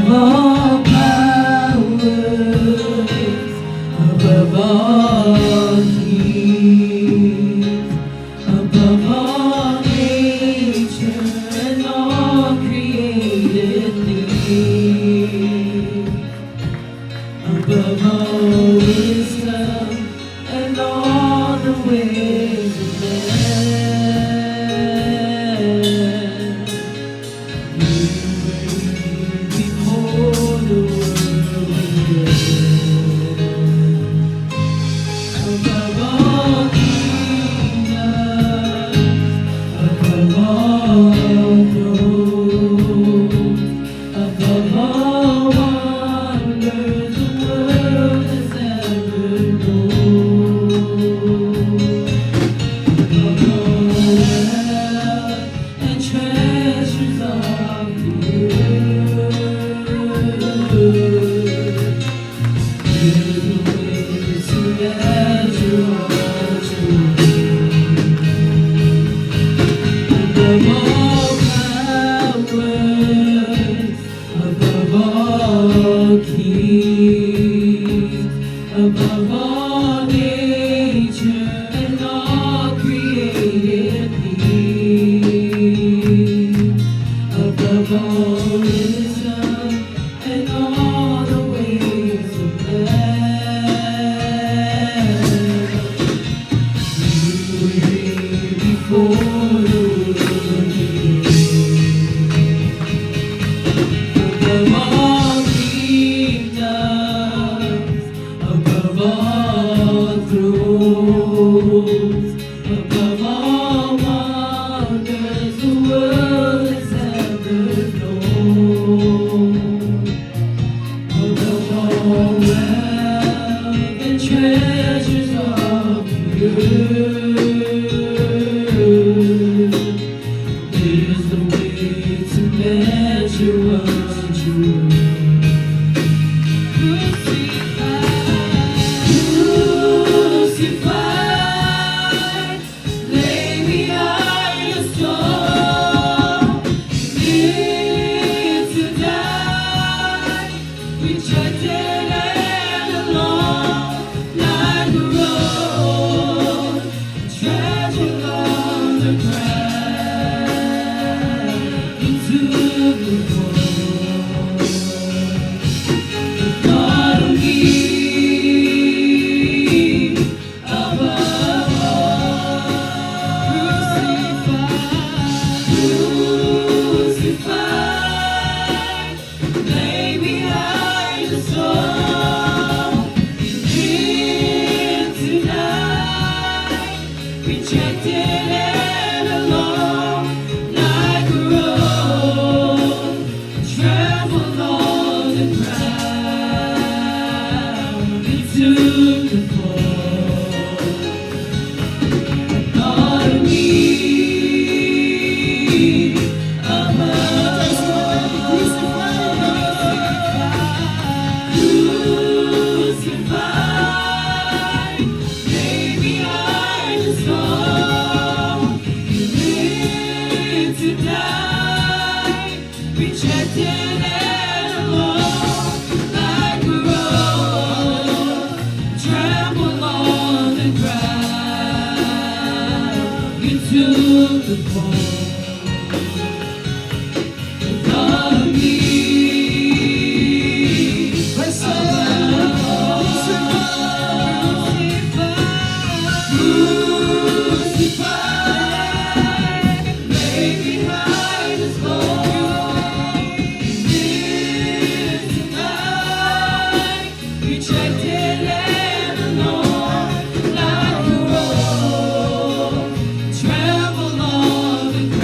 above all powers, above all kings, above all nature and all created things, above all wisdom and all the ways of man. You reign before the world began. Above all kingdoms, above all thrones, above all wonders the world has ever known, above all wealth and treasures of the earth. There's no way to measure what you above all powers, above all kings, above all nature and all created things, above all wisdom and all the ways of man. You reign before the world began. Above all kingdoms, above all thrones, above all wonders the world has ever known, above all wealth and treasures of the earth. There's no way to measure what you crucified, lay behind your soul, lived to die, rejected and alone, like a road, tragic on the ground, into the fall. Thought of me above all, crucified, lay behind the soul, lived to die, rejected and alone, like a road, trampled on the ground, into the fall. Thought of me above all, crucified, lay behind the soul, lived to die, rejected and alone, like a road, trampled on the ground, into the fall. Thought of me above all, crucified, lay behind the soul, lived to die, rejected and alone, like a road, trampled on the ground.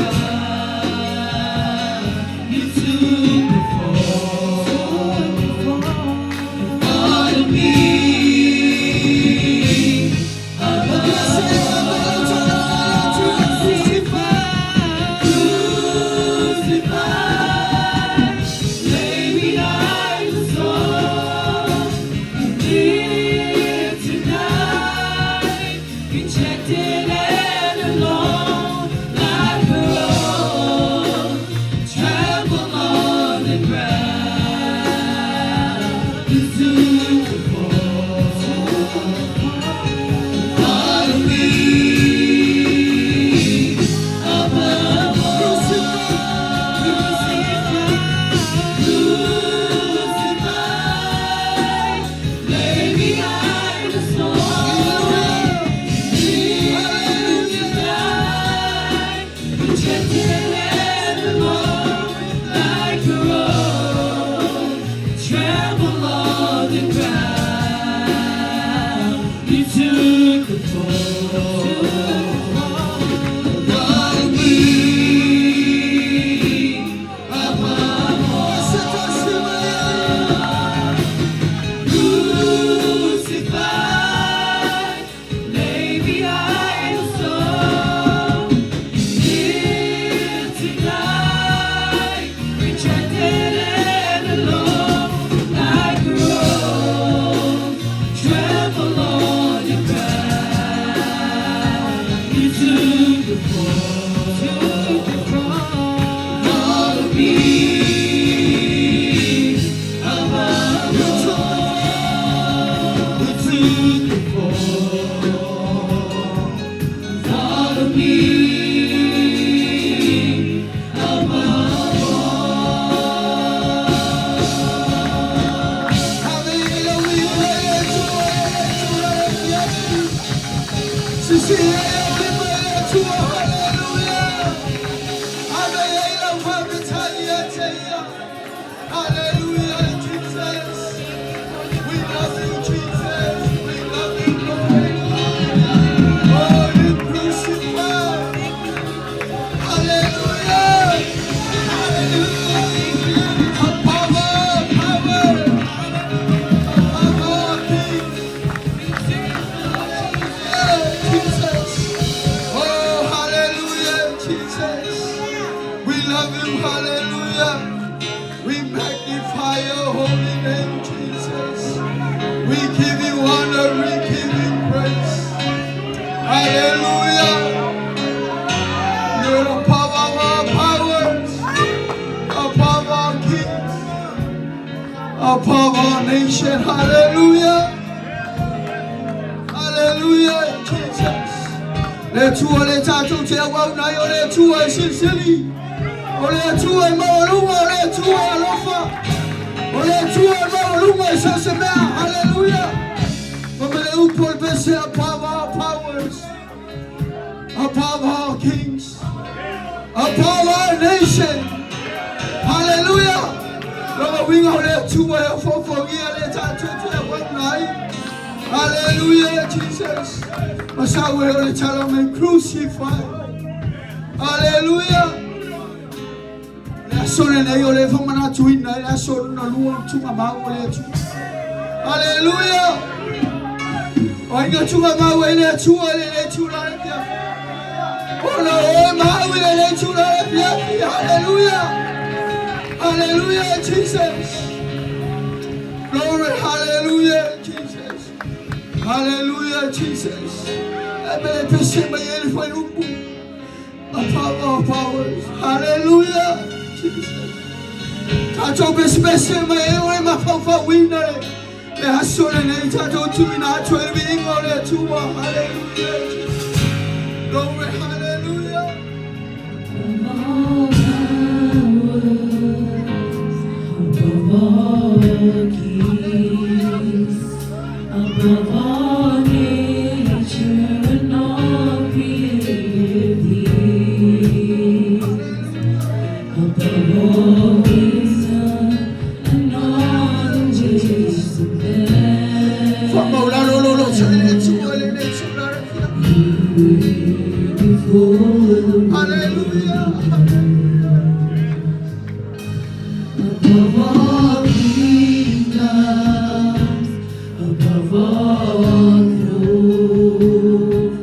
Above our nation, hallelujah, hallelujah, Jesus. Let you all let out to tell what now you let you all sincerely. Let you all Maluma, let you all offer. Let you all Maluma, Sasama, hallelujah. From the Upol Besse above our powers, above our kings, above our nation, hallelujah. Lord, we are there to for years to one night. Hallelujah, Jesus. Messiah will tell them crucified. Hallelujah. That's all in the from an twin night. That's all in the room to my mouth. Hallelujah. I got to my way there to let you like that. Oh no, my will let you like that. Hallelujah. Hallelujah, Jesus. Glory, hallelujah, Jesus. Hallelujah, Jesus. I believe to say my end for you. A power of powers. Hallelujah, Jesus. Touch up his best in my end, my papa winner. May I show the name, touch up to me, not 12 being on there too. Hallelujah, Jesus. Glory, hallelujah. Above all kings, above all nature and all created things, above all wisdom and all injustice of man, you before the hallelujah. above all kingdoms, above all thrones,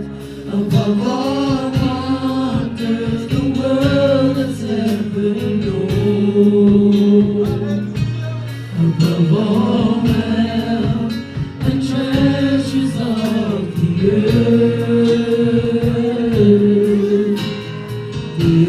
above all wonders the world has ever known, above all wealth and treasures of the earth, the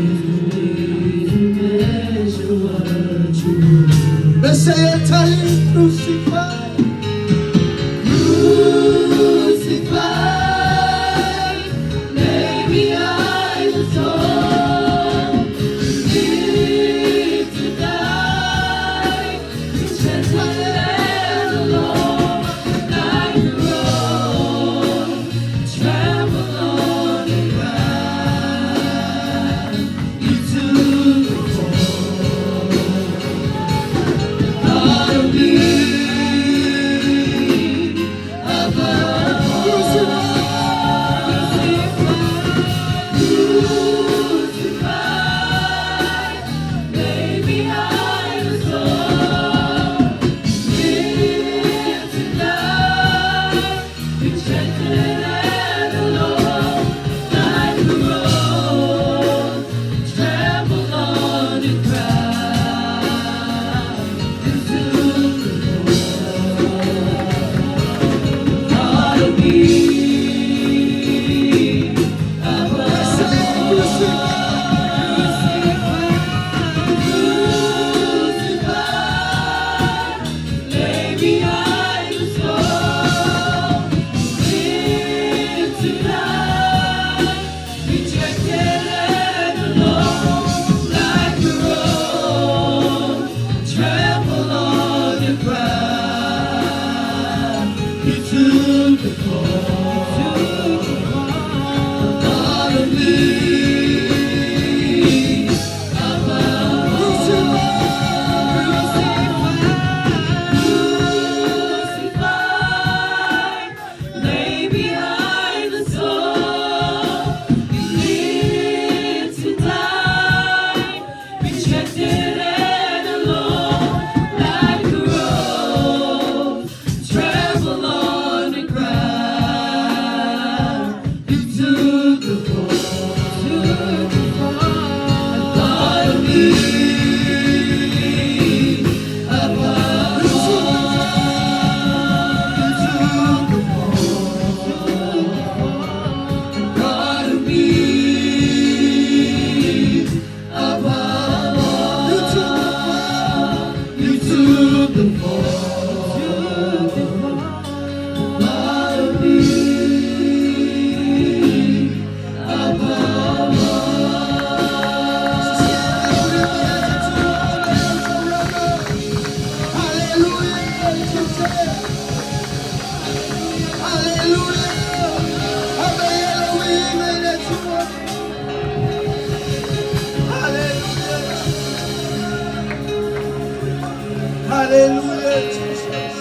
Hallelujah, Jesus.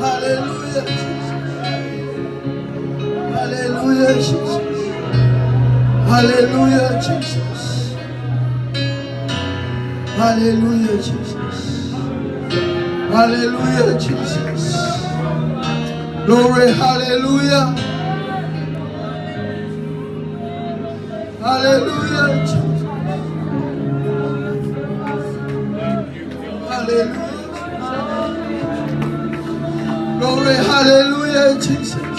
Hallelujah, Jesus. Hallelujah, Jesus. Hallelujah, Jesus. Hallelujah, Jesus. Hallelujah, Jesus. Glory, hallelujah. Hallelujah, Jesus. Hallelujah. Glory, hallelujah, Jesus.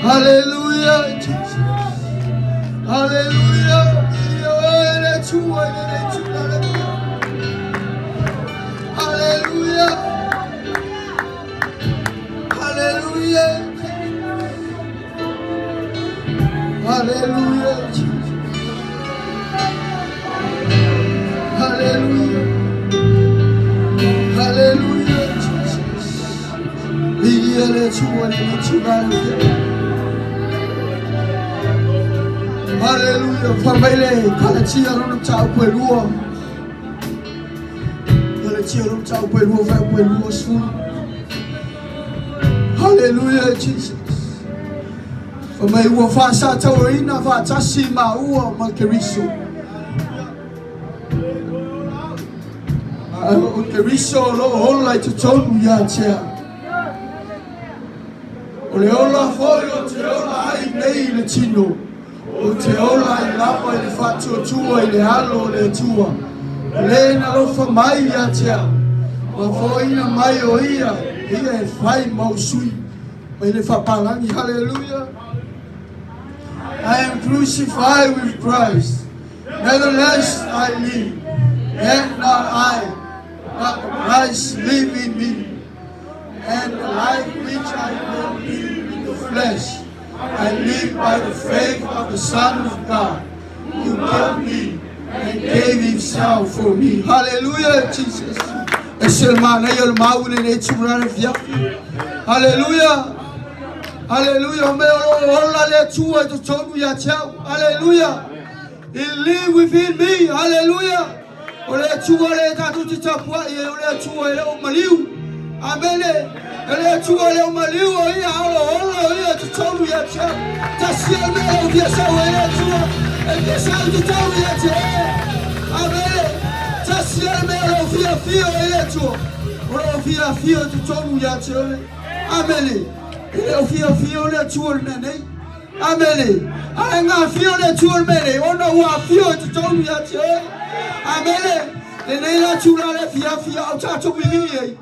Hallelujah, Jesus. Hallelujah. Hallelujah. Hallelujah. Hallelujah, Jesus. Hallelujah. Hallelujah, Jesus. Viia Le AliI. Hallelujah. Famile, kalatia ronum chao pelua. Kalatia ronum chao pelua, vai pelua su. Hallelujah, Jesus. Famai ua fasa taurina fa tasi ma ua makeriso. Makeriso lo hola to tonu ya tia. Ole ola foi o te ola ai nei le tino. O te ola I lapa I le whatu tua I le halo le tua. Le na lofa mai a tea. Ma foina mai o ia. Ia e whai mausui. Ma I le whapalangi. Hallelujah. I am crucified with Christ. Nevertheless I live. Yet not I. But Christ live in me. And the life which I now live in the flesh, I live by the faith of the Son of God, who loved me and gave himself for me. Hallelujah, Jesus. Hallelujah. Hallelujah. Hallelujah. He lives within me. Hallelujah. Amen. Ele chua leo maliu ia olo ia tutau ya cha. Tasia leo via sawa ia chua. Ele sawa tutau ya cha. Amen. Tasia leo via fio ia chua. Olo via fio tutau ya cha. Amen. Ele via fio le chua nene. Amen. Ai nga fio le chua mene. Ono wa fio tutau ya cha. Amen. Le nei chua le via au cha chu bibi.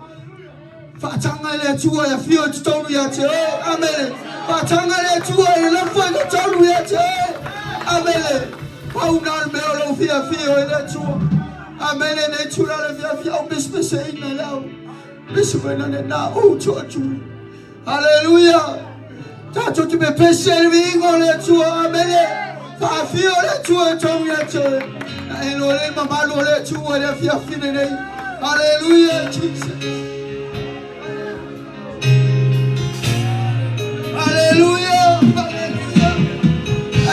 Fatanga le tua ya fio tonu ya te. Amen. Fatanga le tua le lafo to fiafia ele tua. Amen ele chula le fiafia o bisbese ina lao. Bisbena ne na o chochu. Hallelujah. Tato tu me pesel vingo le tua amen. Fiafia le tua chong ya che. Eno le mama lo le tua le fiafia ne. Hallelujah Jesus. Hallelujah. Hallelujah.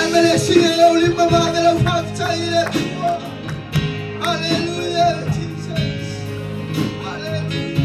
Amen sing le oli mama de la fiafia ile tua. Hallelujah Jesus. Hallelujah.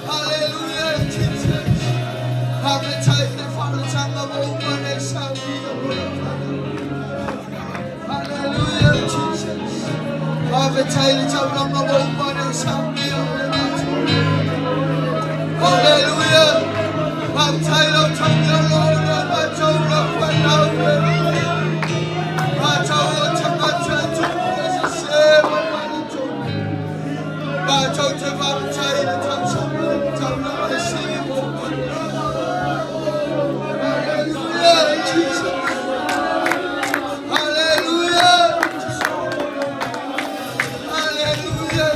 Hallelujah, Jesus. Have the time, the Father, time of all my nation. เป็นใจในเจ้าลำมาบงมาในเช้านี้ฮาเลลูยาความใจเราทำยาโลนะมาเจ้าเราฟันเรามาเจ้าทำมาเจ้าจุดจะเสียมันมาจุดมาเจ้าจะความใจในทำฉันเจ้าเราไม่เสียบุญฮาเลลูยาฮาเลลูยาฮาเลลูยา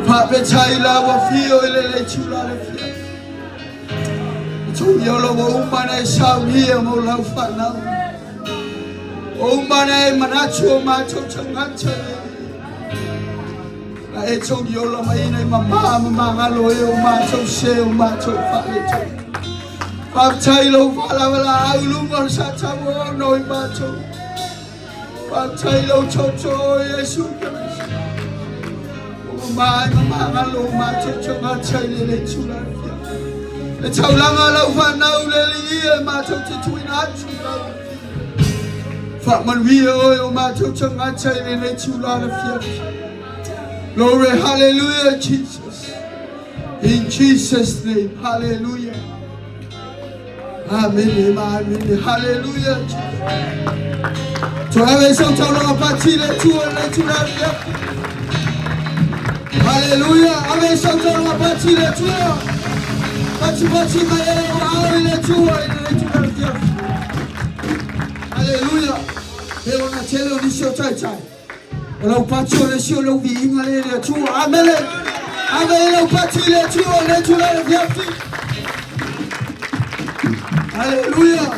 พระเป็นชัยลาวะฟิโอเลเลชูลาเลฟิชูยอลวะอุมาในชาวเฮียมลาฟันนาอุมาในมนาชัวมาชูชังหันเชไอชูยอลมาในมามาลอยอุมาชูเชอุมาชูฟาเลชูพระชัยลาวะลาวะอาลุงอนชาชาวโนยมาชูพระชัยลาวชูโชเยซูคริสต์มาลงมาชงมาใช้เลยชุลาเฟียและชาวลางเราฟันเอาเลยมาชงจะช่วยนัดชุลาฝากมันวิโอมาชงมาใช้เลยชุลาเฟีย Glory Hallelujah Jesus in Jesus name Hallelujah Amen Amen Hallelujah ช่วยให้ส่งชาวเราพัฒนาช่วยเลยชุลาเฟียHallelujah. Amen. Shout out la partie les tueurs. Partie mais les tueurs. Hallelujah. Et on a télé on dit sur chai. On a parti on est sur le vie les tueurs. Amen. Amen. On parti les tueurs les viens. Hallelujah.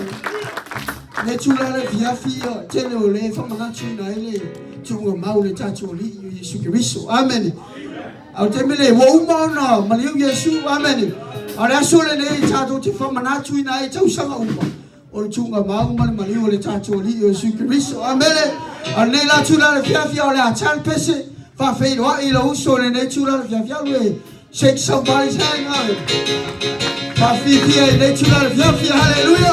Les tueurs les viens filles. Télé on les femmes dans tu n'as les tueurs mau les tacholi Jésus Christ. Amen. เอาเต็มเลยว่าอุ้มเอาหน่อมาเลี้ยงเยซูอาเมนเอาแล้วช่วยเลยชาตัวที่ฟ้ามันน่าช่วยนายเจ้าช่างอุ้มโอ้ชุ่งกับมาอุ้มมันมาเลี้ยงเลยชาโจลีเยซูคริสต์อาเมนอันนี้ละช่วยเลยฟิอาเลยฉันเพชรฟ้าเฟย์ว่าอีเราช่วยเลยช่วยเลยฟิอาเลยเช็คสบายใช่ไหมฟ้าฟิอาเลยช่วยเลยฟิอาฮาเลลูยา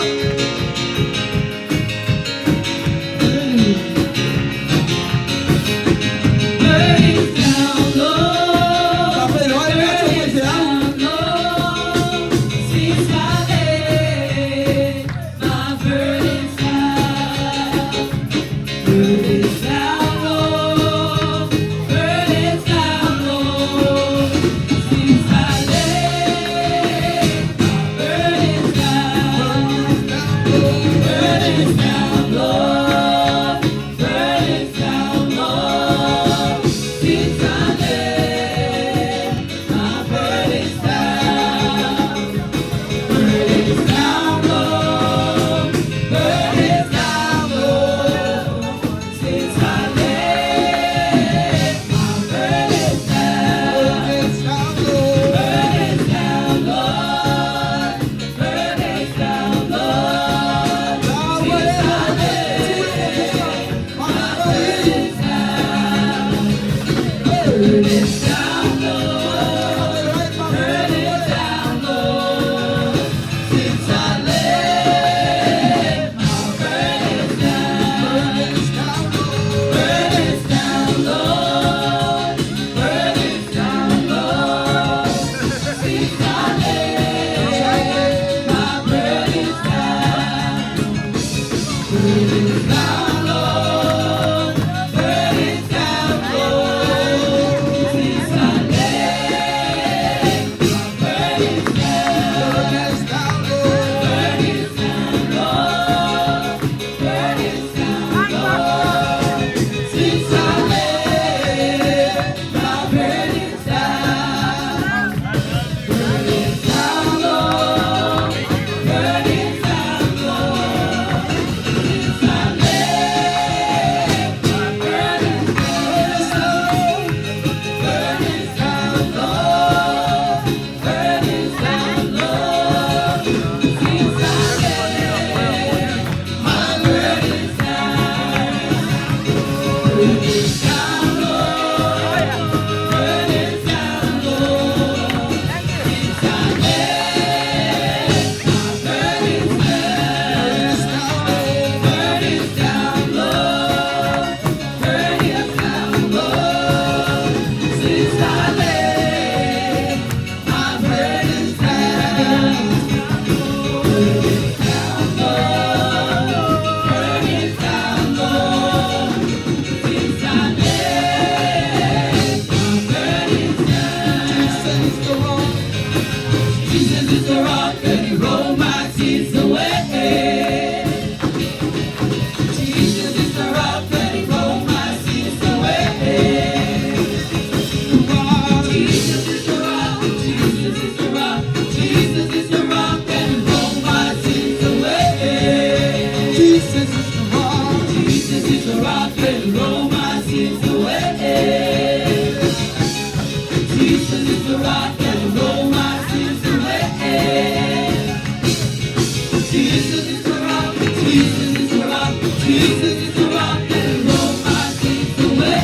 Jesus is the rock, Jesus is the rock, Jesus is the rock that roll my sins away.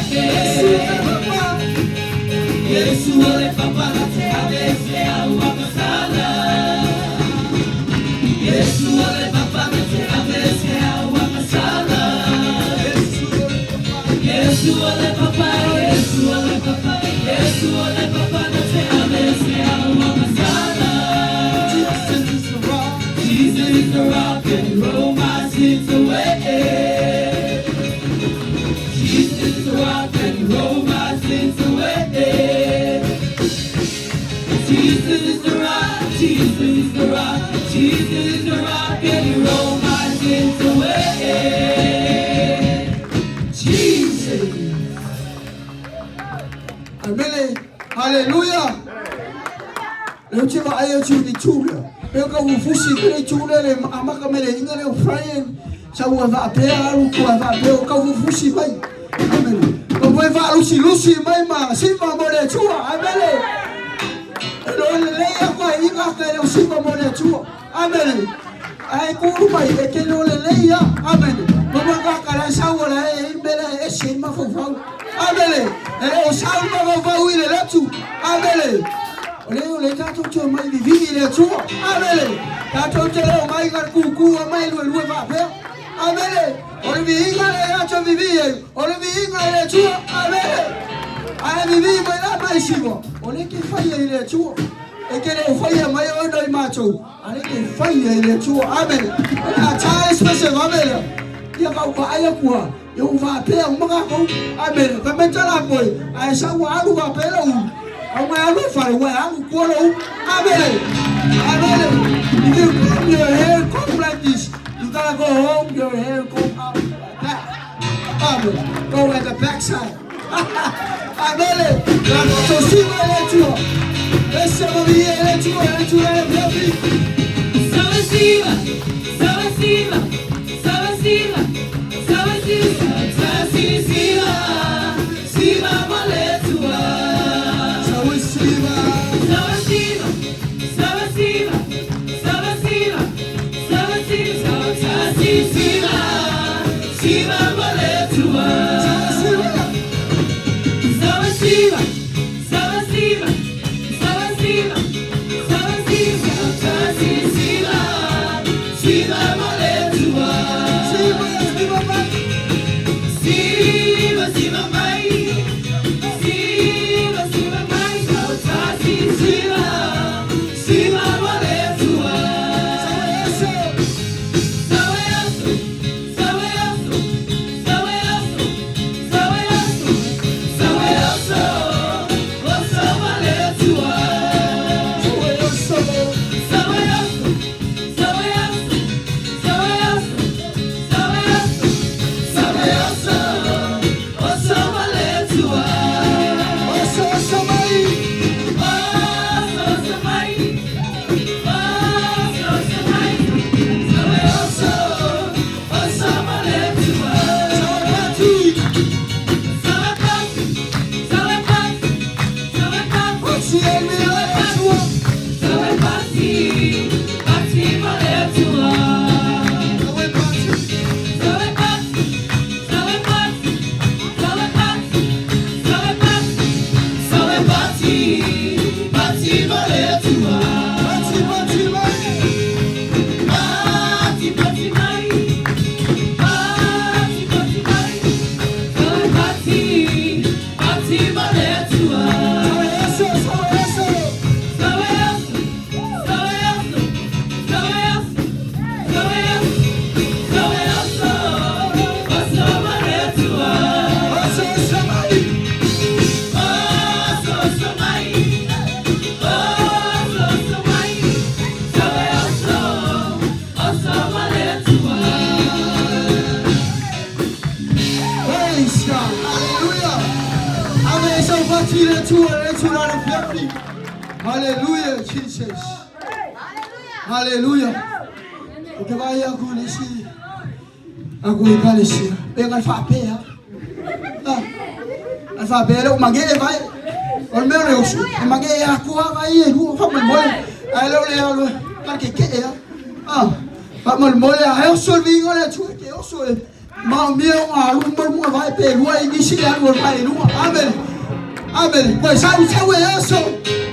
Yesu ole papa na te avese aua masala. Yesu ole papa na te avese aua masala. Yesu ole papa, Yesu ole papa, Yesu ole papa na te avese aua masala. Jesus is the rock, Jesus is the rock and roll my sins away. Jesus is the rock and roll my sins away. Jesus is the rock, Jesus is the rock, Jesus is the rock and he roll my sins away. Jesus. Amen. Hallelujah. Leo chiva ayo chuni chula. Leo ka ufusi kile chula le amaka mele ingale ufrayen. Sawa va apea alu kwa va apea ka ufusi bai. Amen. Ko va lusi mai ma simba mole chua. Amen. Lole leia kwa inga kele simba mole chua. Amen. Ai kuru bai ke lole leia. Amen. Mama ka kala sawa la imbele e simba fo fa. Amen. O salva va va uile la tu. Amen. Ole tato cho mai vivi le tuo. Amen. Tato te lo mai gar cucu mai lui va pe. Amen. Ole vivi le tato vivi. Ole vivi le tuo. Amen. Ai vivi mai la mai simo. Ole che fai le tuo. E che le fai mai o doi macho. Ale che fai le tuo. Amen. A chai special amen. Ia ka wa ia kwa. Yo va pe o mga ko. Amen. Ka mentala boy. Ai sa wa alu va pe lo. Ông ai biết phải quay áo của đâu? Amen. Amen. If you comb your hair comb like this, you gotta go home. Your hair comb out like that. Amen. Go at the backside. Amen. So see what I let you. Let's say what we let you. Let you let me. Salasiva, salasiva, salasiva, salasiva, salasiva, siva maletua. Salasiva, salasiva, salasiva, salasiva, salasiva, siva maletua. Salasiva, salasiva, salasiva, salasiva, salasiva, siva maletua. Siva, siva mai. Siva, siva mai. Siva, siva maletua. Saweasu, saweasu, saweasu, saweasu, saweasu, oso maletua. Saweasu, saweasu, saweasu, saweasu, saweasu, oso maletua. oso samai. Hallelujah, Jesus. Hallelujah. Porque vai acontecer. Acontecer. Pega alfabeto. Alfabeto, o magueira vai. O meu Deus, o magueira a cua vai. O vamos embora. Aí eu leio, cara que é? Pamal moya helsol vingo le tu ke oso ma mio a rumbo mo vai pe rua inisi ya no vai rua. Amen. Amen. Pois sabe o eso.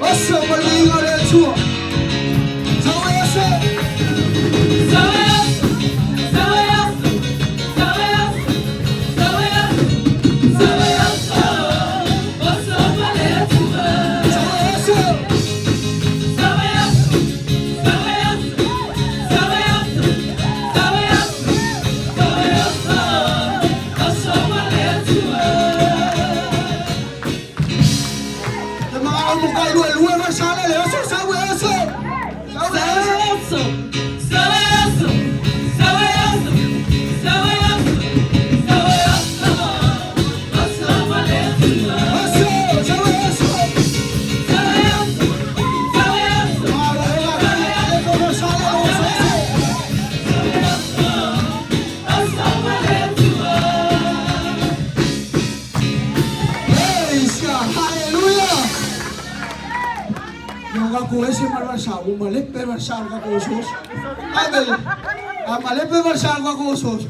Oso mo vingo le tu. Sabe eso. Malepe versal ka kusos. Amen. Malepe versal ka kusos.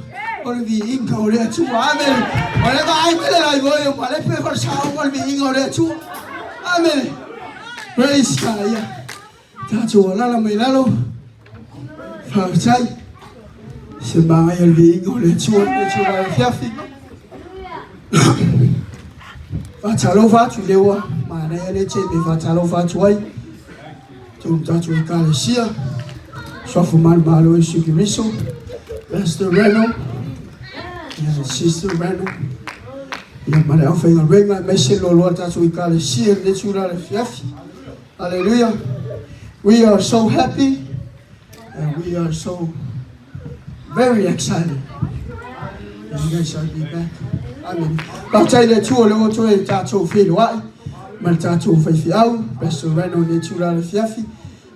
Ol vi inka ore chu. Amen. Ore ba ai mele ai boy malepe versal ol vi inka ore chu. Amen. Praise God. Ta chu la la mai la lo. Fa chai. Sembang ai ol vi inka ore chu la fiafi. Fa chalo fa chu lewa. Ma na ele che be fa chalo fa chu ai. Tatu Ecclesia, Sofuman Malo Shikimiso, Pastor Reynolds, Sister Reynolds, Yamada Alfing and Ring, Messi Lord Tatu Ecclesia, Natura Fiafi. Hallelujah. We are so happy and we are so very excited. And you guys shall be back. Amen. Baptized the two of the Tatu Filwai. Maltato Fiau, Pastor Reynolds, Natura Fiafi.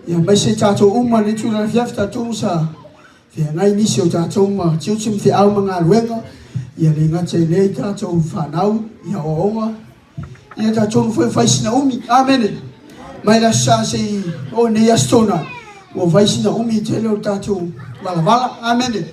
Ya Messi Tato Natura Fiafi Tato sa. Fia ngai nisio Tato ma chiuchim Fiau mga ruenga. Ya ringa tele Tato Fanau, ya oonga. Ya Tato Fais Naomi. Amen. Mai la sa se o ne yastona. O Fais Naomi tele Tato Vala. Amen.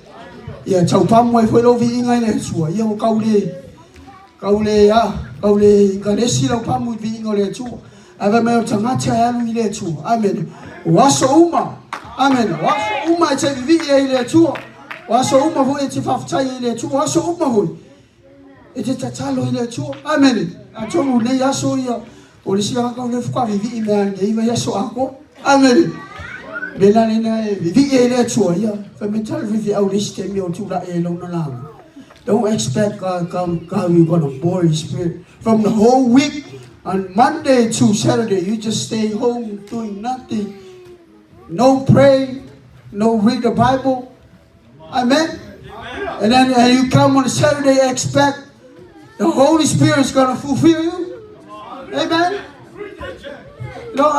Ya tau pamoi foi lo vi ngai le sua. Ya o kaule ya. Kaule ganesi lo pamu vi ngole tu ava me tangata ya lu ile tu. Amen. Waso uma. Amen. Waso uma che vi ile tu. Waso uma vo eti fafta ile tu. Waso uma vo eti tatalo ile tu. Amen. Atomu ne yaso ya olisi ka ka le fukwa vi ime iva yaso ako. Amen. Belane na vi ile tu ya. Fa mental vi aulis te mi o tu la e lo na la. Don't expect God we're gonna bore His Spirit. From the whole week, on Monday to Saturday, you just stay home doing nothing. No pray, no read the Bible. Amen? And then you come on Saturday, expect the Holy Spirit is gonna fulfill you. Amen? No,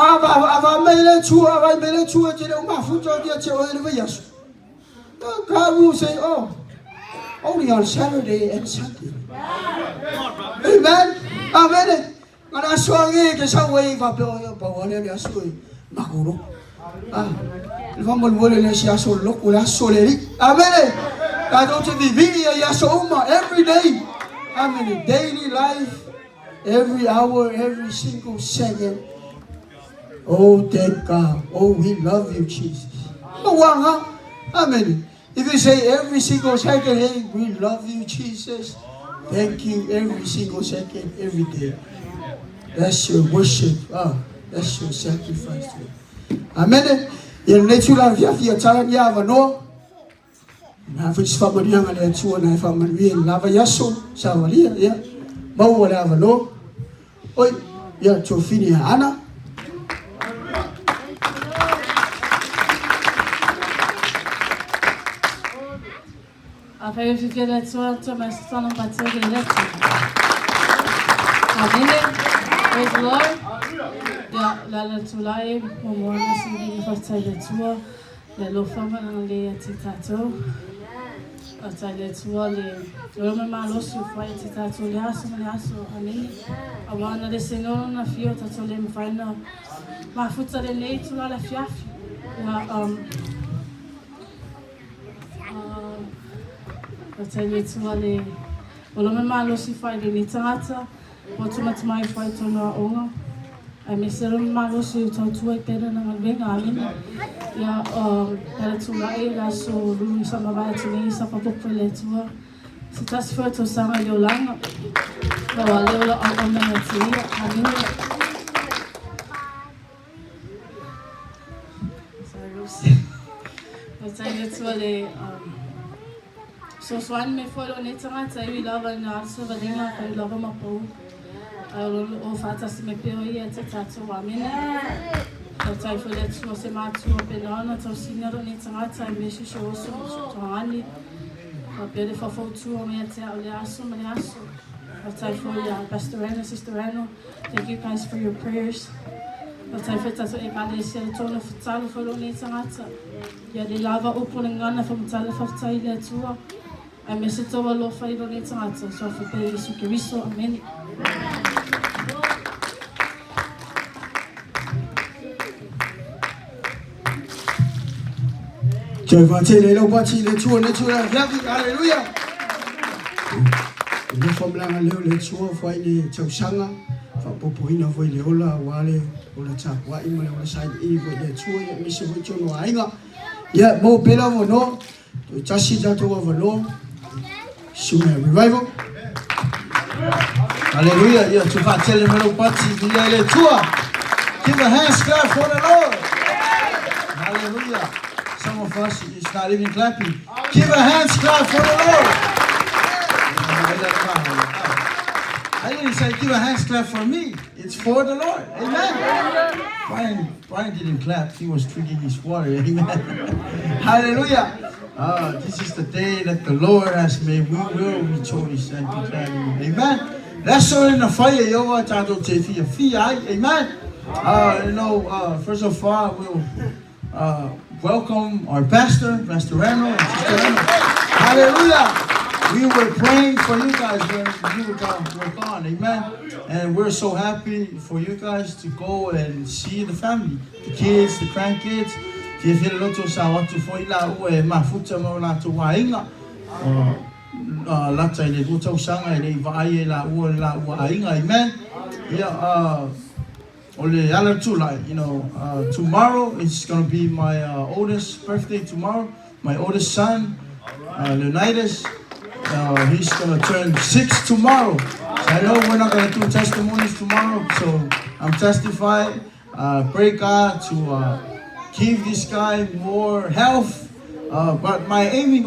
God will say, oh, only on Saturday and Sunday. Amen. Amen. Ngana suangi ke sawai fa pe bawale le asui makuro. Vamos volver le sia so lokula soleri. Amen. I don't to be video ya so every day. Amen. Daily life, every hour, every single second. Oh, thank God. Oh, we love you, Jesus. Amen. If you say every single second, hey, we love you, Jesus. Thank you every single second, every day. That's your worship. That's your sacrifice. Amen. Yang natura via talan ya vano. Na fis family yang ale tua na family lava yaso sawalia ya. Mau wala vano. Oi, ya tofini ana. Après, je fais la soirée, tu m'as sans en partir de la Amen. Praise the Lord. La tulai, mon merci de partir de toi. La lofama dans les titato. Partir de toi, les vraiment malo sur foi titato. Les aso, amen. Avant de Seigneur, on a fait autre les m'faina. Ma futa de nei tu la fiafi. Taile tua le Ola me malo si fai le ni tangata o tumata mai fai tono onga ai me se lo malo si to tua I pera na venga amina ya para tua e la so lu sa ma tu ni sa pa popo le tua se tas foi to sanga yo langa no ale ola o me na tia amina taile tua le so swan me foi lo ne tangata I lava na so valinga I lava ma po o fata se me peo I te tatu amina o tai foi le tua se ma tu pe na to sinero ne tangata I me so to ani o pe le fa fo tu o me te o le aso me aso o tai foi Pastor Reynolds, Sister Reynolds, thank you guys for your prayers. O tai foi tatu e kale se le tona fatalo foi lo ne tangata ya le lava o po ngana fa mtala fa tai le tua ai me se toa lo fai lo ne tangata so fa pe Yesu Kristo amen. Trời và trên đấy đâu qua chi lấy chua là phép hallelujah. Nó phong lang leo lấy chua phải đi trong sáng á, và bố bố nó phải leo là qua leo, là chả qua im là sai đi với để chua mình sẽ phải cho nó ai ngạ. Ya bố bé là nó, tôi chắc sẽ ra cho vào nó, sung revival. Hallelujah. Yeah, chúng ta chơi lên mấy qua chi đi lấy chua. Give a hand clap for the Lord. Hallelujah. Some of us, it's not even clapping. Give a hand clap for the Lord. I didn't say give a hand clap for me. It's for the Lord. Amen. Brian didn't clap. He was drinking his water. Amen. Hallelujah. This is the day that the Lord has made. We will rejoice and be glad in it. Amen. Let's show in the fire. Amen. First of all, we'll welcome our pastor, Pastor Reynolds and Sister Reynolds. Hallelujah. We were praying for you guys when you were gone. Amen. And we're so happy for you guys to go and see the family, the kids, the grandkids. Tomorrow is going to be my oldest birthday tomorrow. My oldest son, Leonidas, he's going to turn 6 tomorrow. So I know we're not going to do testimonies tomorrow, so I'm testifying. Pray God to give this guy more health. But my aiming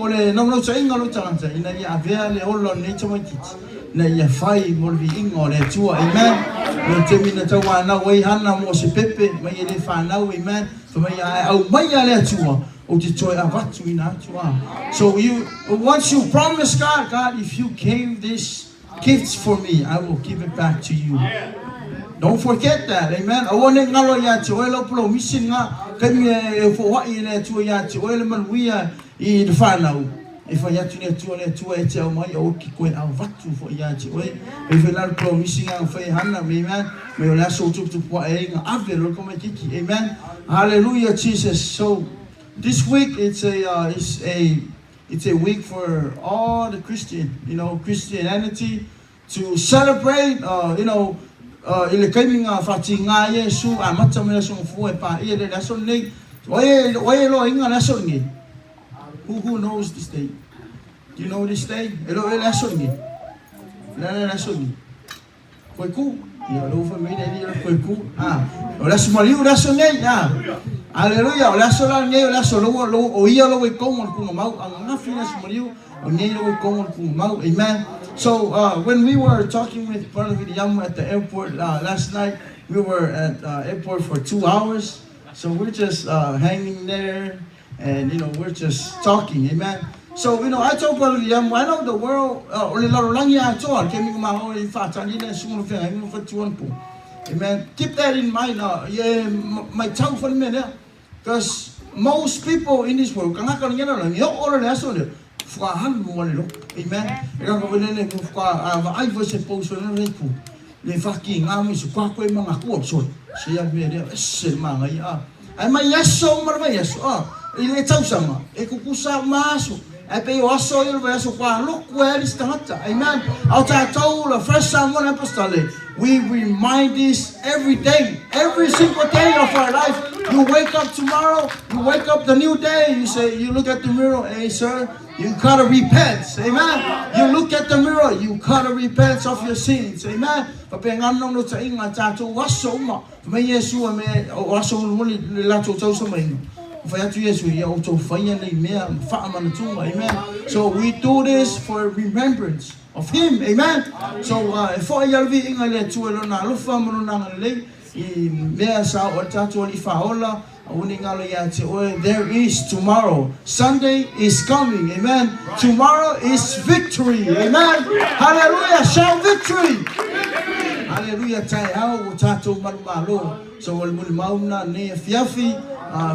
na ia fai mo vi ingo le tua amen no te mina tawa na wai hana mo se pepe mai le fa na amen so mai au mai le tua o te toi avatu ina tua. So once you promise God, if you gave this gifts for me, I will give it back to you. Don't forget that, amen. I want to ngalo ya te oilo pro missing nga kami e fo wa ile tua ya te oilo man wia I the final. If I had to e te mai o ki koe au vatu fo ia te oe e whenau promising ang whai hana amen me o laso tupu po e inga ave lo kome kiki amen. Hallelujah Jesus. So this week it's a week for all the Christianity to celebrate ile kaimi nga fati nga Yesu a mata me so fu e pa ile laso nei oe lo inga laso ni. Who knows this day? Do you know this day? Elo lasoni. La lasoni. Koiku. Ya lo fa me ni koiku. O lasomali o lasoni. Hallelujah. O lasola ni o lasolo o ia lo we kom on ku mau anga fina somali o ni lo we kom on ku mau. Amen. So when we were talking with Brother William at the airport last night, we were at airport for 2 hours. So we're just hanging there. And we're just talking, amen. So I told Brother William, I know the world amen. Keep that in mind. My tongue for a minute, because most people in this world, amen. Ile tau sama e kukusa maso I pay also you verso qua look where is the amen. Outside told the first Samuel apostolic. We remind this every day, every single day of our life. You wake up tomorrow, you wake up the new day, you say, you look at the mirror, hey sir, you gotta repent, amen. You look at the mirror, you gotta repent of your sins, amen. Papenganong no sa inga tato waso mo, may Yesu me waso mo la to so may. Amen. So we do this for remembrance of Him, amen. So for yalvi ingale tuelo na lufa mo na ngale I mea sa o tato li faola uningalo ya te oe. There is tomorrow. Sunday is coming, amen. Tomorrow is victory, amen. Hallelujah, shout victory. Hallelujah, tai au tato malumalo. So wal mulmauna ne fiafi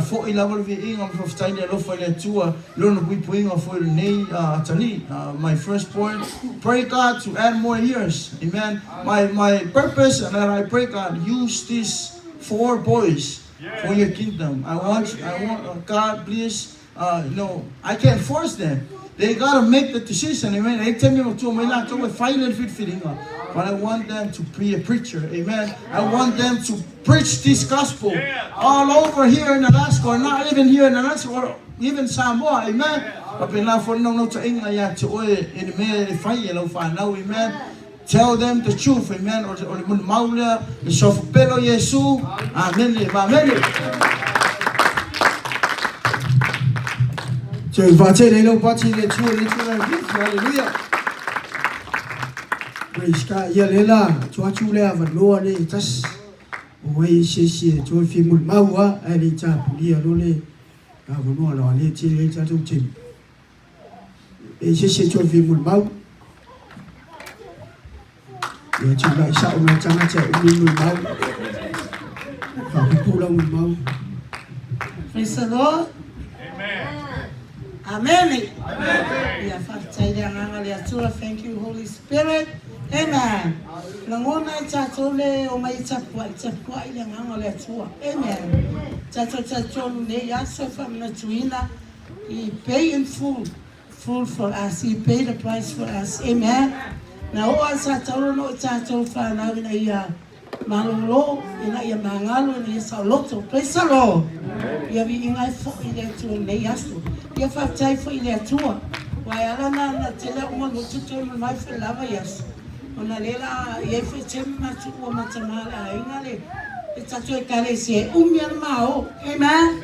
for 11 vi of time lo for le tua lo we putting of for ne tali. My first point, pray God to add more years, amen. My purpose, and I pray God use these 4 boys for your kingdom. I want God, please, I can't force them. They gotta make the decision, amen. They tell me to me not to final fit fitting up. But I want them to be a preacher, amen. I want them to preach this gospel all over here in Alaska, or not even here in Alaska, or even Samoa, amen. Amen. Tell them the truth, amen. Or Maulia, the Sofpelo Yesu, amen. Amen. Hallelujah. Praise God. Yalela, chua chulea vadloa le tas. Oi sheshe chua fi mul mawa ali cha pulia lole. Avano la le chile cha tu chim. E sheshe chua fi mul mawa. Ya chula sa una changa cha mul mawa. Fa pula mul mawa. Praise the Lord. Amen. Amen. Thank you, Holy Spirit. Amen. Langona chatole o mai chapwa ile ngangale tua. Amen. Chacho ne yaso from na tuina. He paid in full for us. He paid the price for us. Amen. Now as chatolo no chacho fa na ina ya malolo ina ya mangalo ina sa loto. Praise the Lord. Ya vi ingai fo ile tu ne yaso. Ya fa chai fo ile tua. Wa ala na tele uma no tuto mai fa lava yaso. Ona lela ye fe chema tu o matamala ingale. Chacho kale se umia mao. Amen.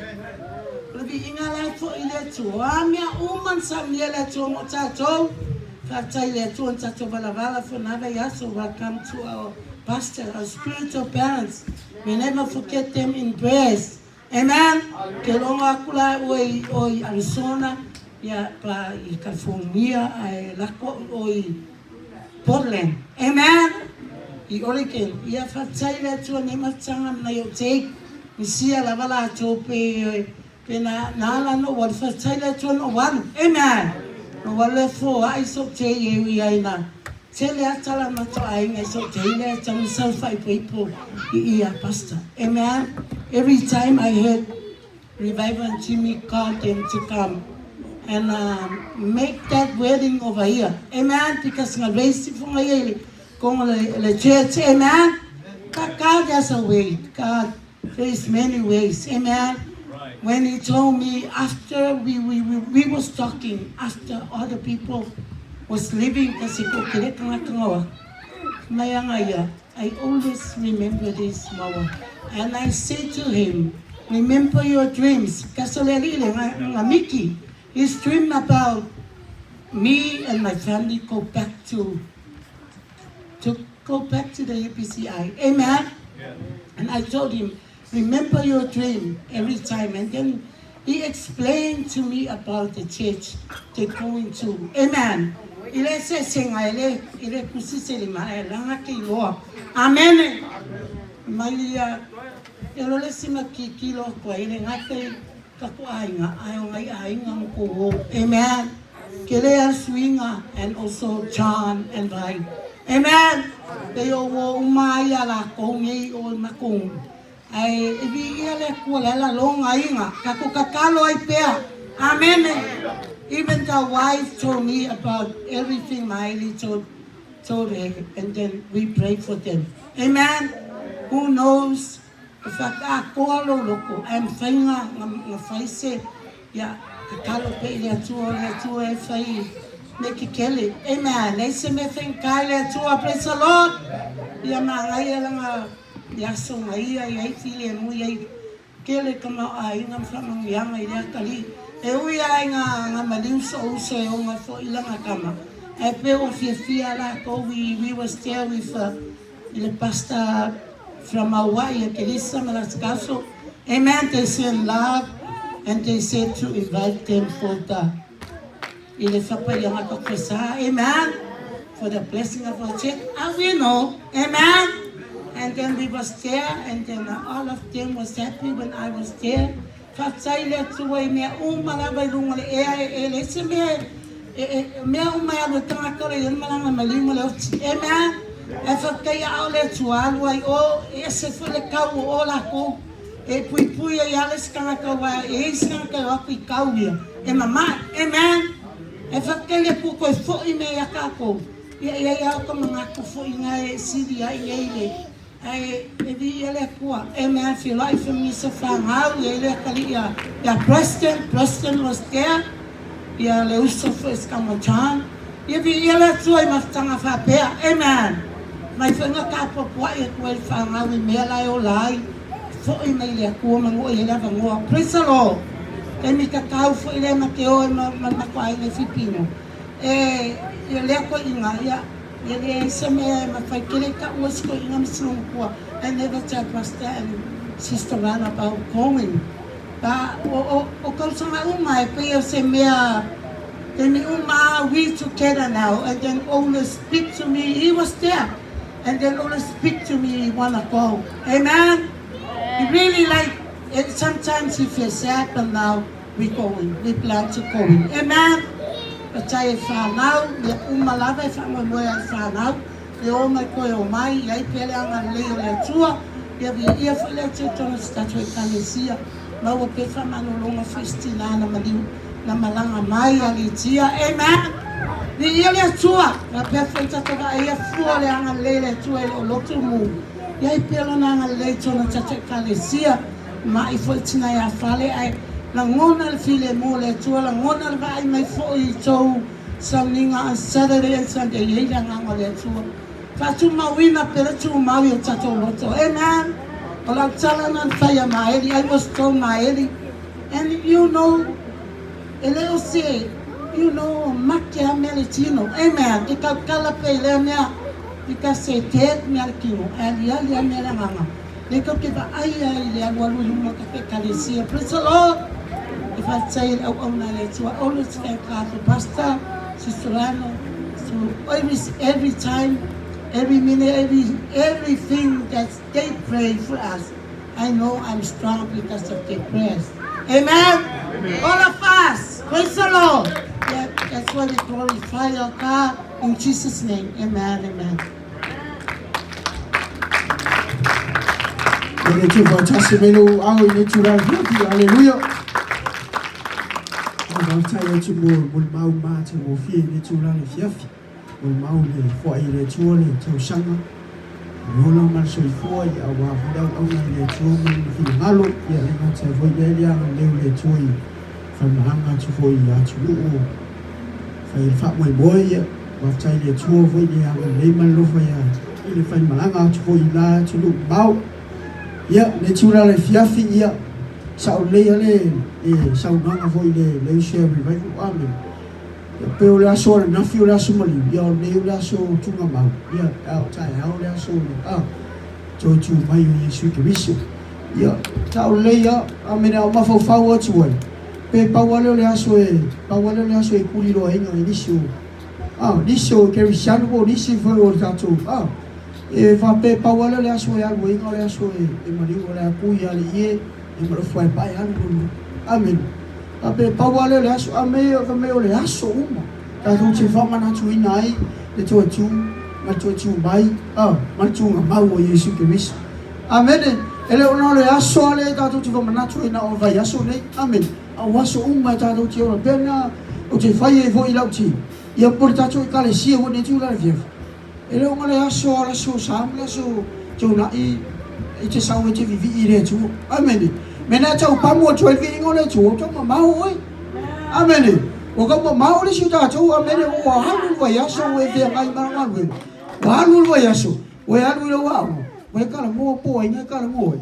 Lebi ingala fo ile tua. Mia uman samniela tu mo chacho. Fa chai ile tu chacho bala for nava yaso. Welcome to our pastor, our spiritual parents. We never forget them in prayers. Amen. Kelonga kula oi Arizona, ya pa I California, I lako oi Portland. Amen. I Oregon. Ya fatsaila tu ne matsanga na yo take. Misia la bala to pe na la no wal fatsaila tu no one. Amen. No wale fo I so te ye ai na. Tele atala mato ai ngai so tele tam self-I people I pastor. Amen. Every time I heard Revival and Jimmy called them to come and make that wedding over here. Amen. Because I'm raised from the church. Amen. God has a way. God, there is many ways. Amen. When He told me after we was talking, after other people was living, I always remember this, Mama. And I say to him, remember your dreams. Miki, his dream about me and my family go back to the UPCI. Amen? Yeah. And I told him, remember your dream every time. And then he explained to me about the church they're going to. Amen. Amen. Malia, elole sima kilo kwa ile ngate kakuainga ainga mko. Amen. Kelea swinga and also John and Ryan. Amen. They wo umaya la kongi o makung. Ai ibi ile kwa la longa inga kakukakalo ai pea. Amen. Even the wife told me about everything Maili told her, and then we prayed for them. Amen. Who knows? If I call loko, I'm fainga nga faise ya kakalo pe le tua e fai neki kele. Amen. They say me think kale tua, praise the Lord. Ya mangai langa ya so ngai ya fili mu ya kele kama ai nga flamang yang ai ya kali. E ui ai nga maliu so o nga fo ilanga kama. E pe o fia la ko we was there with the pastor from Hawaii, Kelisa Malascaso. Amen. They said love, and they said to invite them for the amen, for the blessing of our church. And we know, amen. And then we was there, and then all of them was happy when I was there. Amen. E whakei ao le tualu ai o e se whele kau o la ko e pui e ales kanga kau ai e eis kanga kau aku I kau ia e mama, amen. E whakei le puko e fwoi me a kako ia au ka mga ko fwoi nga e siri ai eile e vi ele kua amen. Feel like for me se whangau e ele kali ia Preston was there ia le uso fwes kamachan ia vi ele tuai maftanga whapea, amen. Mai whenga ka papua e koe whangau I mea lai o lai fwoi mai lea kua mango e lea vangoa. Praise the Lord. E mi ka kau fwoi lea ma te oe ma kua ai le whipino e lea koe inga ia lea se mea ma whai kere ka ua siko inga misinong kua. I never tell Pastor and Sister Rana about going ba o kausanga uma e pia se mea then uma we together now, and then Ola speak to me. He was there. And then Ola speak to me, he wanna go. Amen? He really like it. Sometimes he feels sad, but now we going. We plan to go. Amen? But I found out, the Umalava found where I found out. The Oma Koyo Mai, I pele ang leo le tua. The ear for le tua, statue Kalesia. Now we from Manolonga Festina Maliu. Na malanga mai alitia, amen. Ni ele tua, na perfeita toka ia fua le anga lele tua o lotu mu. Ia pelo na anga le tua na tate kalesia, ma I foi tina ia fale ai la ngona le file mo le tua la ngona le vai mai foi tou sauninga on Saturday and Sunday ia anga le tua. Fatu mawina pele tu mawi o tato loto, amen. Ola tala na faya maeli, I was told maeli, and you know. Ele se, you know, makia melitino, amen. Ika kala pe le mea, ika se te mea kino, ali mea nganga. Ika kiva ai le awalu luma ka pe kalesia. Praise the Lord. If I say it, I always thank God for Pastor, Sister Rana, so every time, every minute, everything that they pray for us, I know I'm strong because of their prayers. Amen. All of us. Praise the Lord. Yeah, that's why we glorify our God in Jesus' name. Amen. Amen. Hallelujah. Nola man soi foi a wa fidau au na le tuo fi ngalo ya le no se foi le ya le tuoi fa mahanga tu foi ya tu o fa il fa moi boy wa chai le tuo foi ya le man lo fa ya ile fa mahanga tu foi la tu lu bau ya le tu la le fiafi ya sa le ya le e sa nga foi le share vai ku amen Pero le aso na fio le aso mali ya le aso tunga mau ya au tai au le aso cho chu mai Yesu Kristo ya tau le ya amena ma fo fa wo chu pe pa wale le aso e kuli lo enga ni sio ke rishan wo ni si fo o tato e fa pe pa wale le aso ya wo enga le aso e mari wo le ku ya le e mo fo pa ya no amen. Ape pawale le aso ame o le aso uma ta tu chi fa mana tu inai le tu mai ma tu ma wo Yesu Kristo amen ele ona le aso le ta tu fa mana tu ina o vai aso ne amen a waso uma ta tu ti o pena o te whai e fo I lau ti. Ia pole tato I kale sia o ne tu la fiaf. E leo ngale aso ala so sam la so tau na I te sau e te vivi I re tu. Amen. Mena tau pamu o tue vi ngole tu tau ma mau oi. Amen. O ka mau le si tato amen o halu wa yaso e ve ngai ma ngai. Wa halu wa yaso. O halu lo wa. O kala mo po ai kala mo.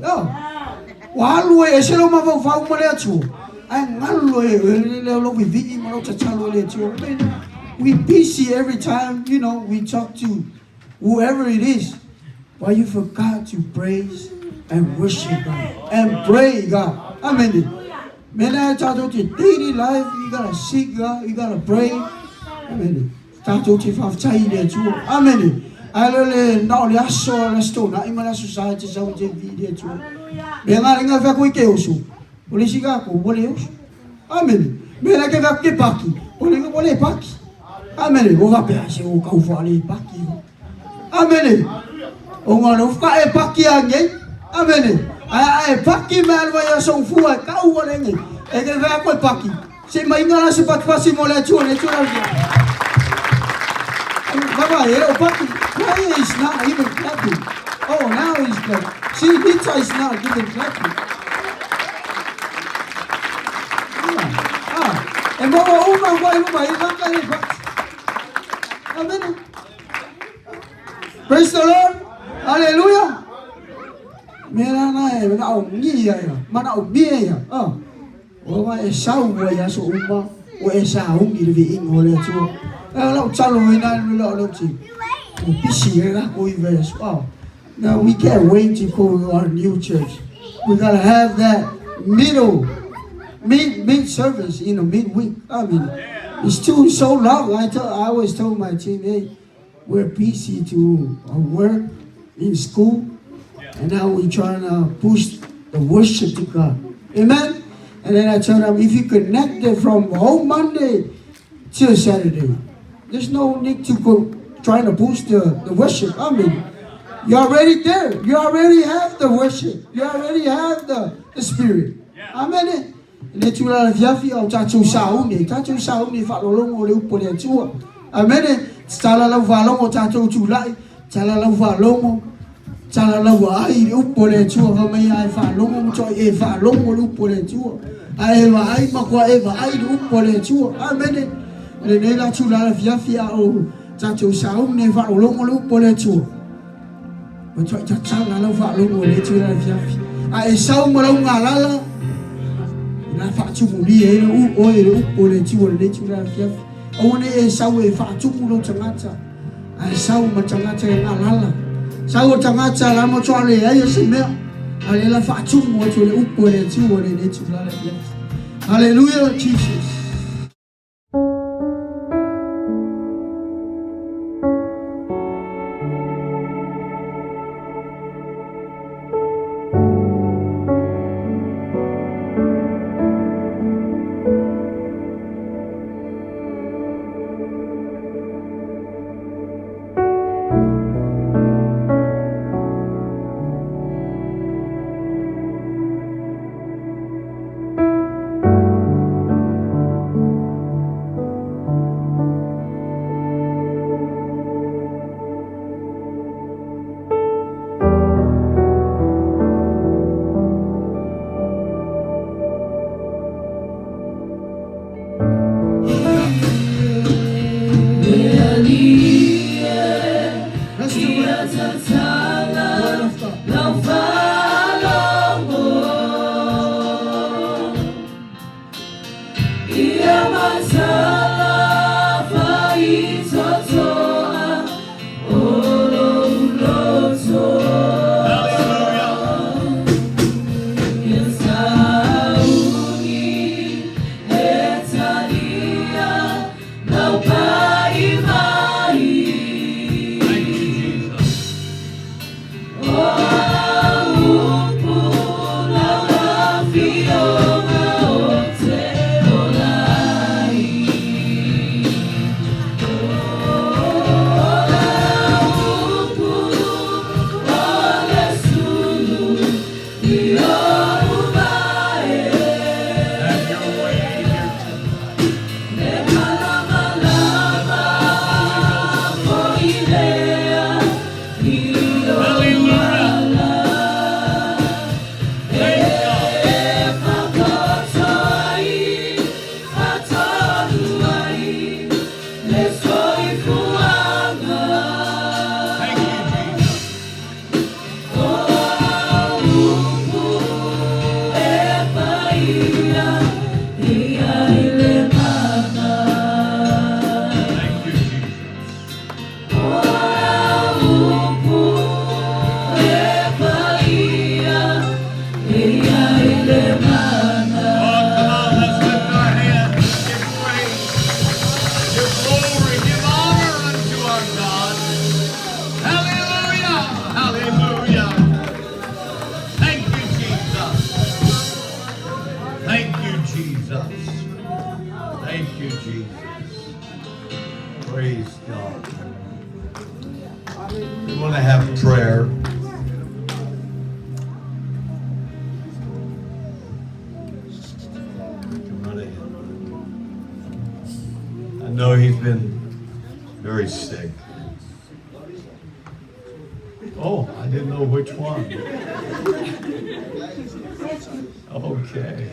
Wa halu e se lo ma va fa mo le tu. Ai ngalo e le lo vivi mo lo talo le tu. We busy every time, you know, we talk to whoever it is. But you forgot to praise and worship God and pray God. Amen. Man, I talk to you daily life, you gotta seek God, you gotta pray. Amen. Talk to you for too. Amen. I really know the asshole stone, I'm in a society, so we did too. Ben, I think I've got also. Polisica, what else? Amen. Ben, I get up the party. What a party. Amen. Go up here, say, oh, go for a party. Amen. Oh, one of a party again. Amen. I party man where you're so full, I can't want any. And then I go party. Say, my God, I part passing more than 2 and 2. Baba, hello, party. Why is not even clapping? Oh, now he's clapping. See, Nita is now giving clapping. And Baba, oh my, he's not going to. Amen. Praise the Lord. Hallelujah. Mera na e na o ngi ya. Mana o bie ya. O ma e sau wa ya so uma. O e sa o ngi vi ingo le tu. La o chalo ina lo ti. O pisi era ko I ve so. Now we can't wait to go to our new church. We gotta have that mid service, you know, midweek. I mean, it's too so long. I always told my team, hey, we're busy to work in school, and now we're trying to push the worship to God. Amen. And then I told them, if you connect it from whole Monday till Saturday, there's no need to go trying to boost the worship. I mean, you're already there. You already have the worship. You already have the spirit. Amen. Le tu la fiafi au tatou sauni fa longo le upo le tua. Amen. Tala la va longo tatou tu lai. Tala la va longo. Tala la va ai le upo le tua va mai ai fa longo to e fa longo le upo le tua. Ai va ai ma kwa e va ai le upo le tua. Amen. Le ne la tu la fiafi au tatou sauni fa longo le upo le tua. Ma to tala la va longo le tu la fiafi. Ai sau mo la ngala. Na fatu muli e o e o le ti o le ti la fiaf o ne e sau e fatu mulo tangata ai sau ma tangata e ngala sau tangata la mo tswale e se me ale la fatu mo to le o le ti o le ti la fiaf. Hallelujah, Jesus. Bye. Praise God. We want to have prayer. Come right ahead. I know he's been very sick. Oh, I didn't know which one. Okay.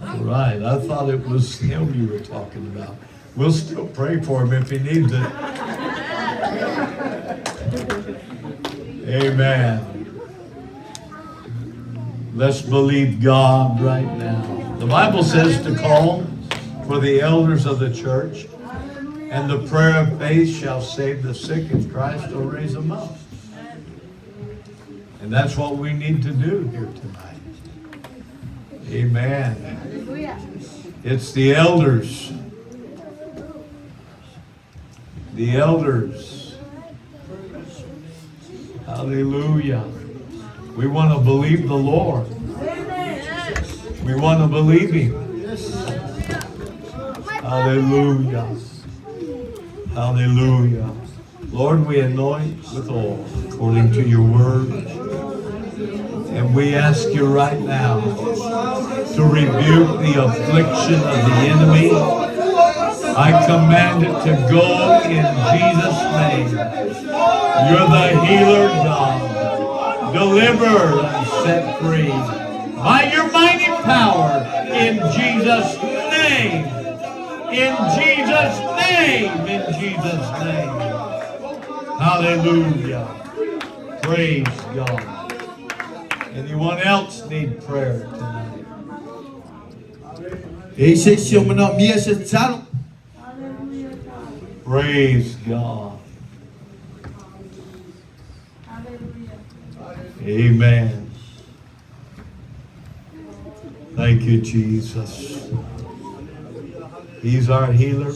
All right. I thought it was him you were talking about. We'll still pray for him if he needs it. Amen. Let's believe God right now. The Bible says to call for the elders of the church, and the prayer of faith shall save the sick, and Christ will raise them up. And that's what we need to do here tonight. Amen. It's the elders. The elders. Hallelujah. We want to believe the Lord. We want to believe Him. Hallelujah. Hallelujah. Lord, we anoint with oil according to your word. And we ask you right now to rebuke the affliction of the enemy. I command it to go in Jesus' name. You're the healer, God. Deliver and set free by your mighty power in Jesus' name. In Jesus' name. In Jesus' name. Hallelujah. Praise God. Anyone else need prayer tonight? Praise God. Amen. Thank you, Jesus. He's our healer.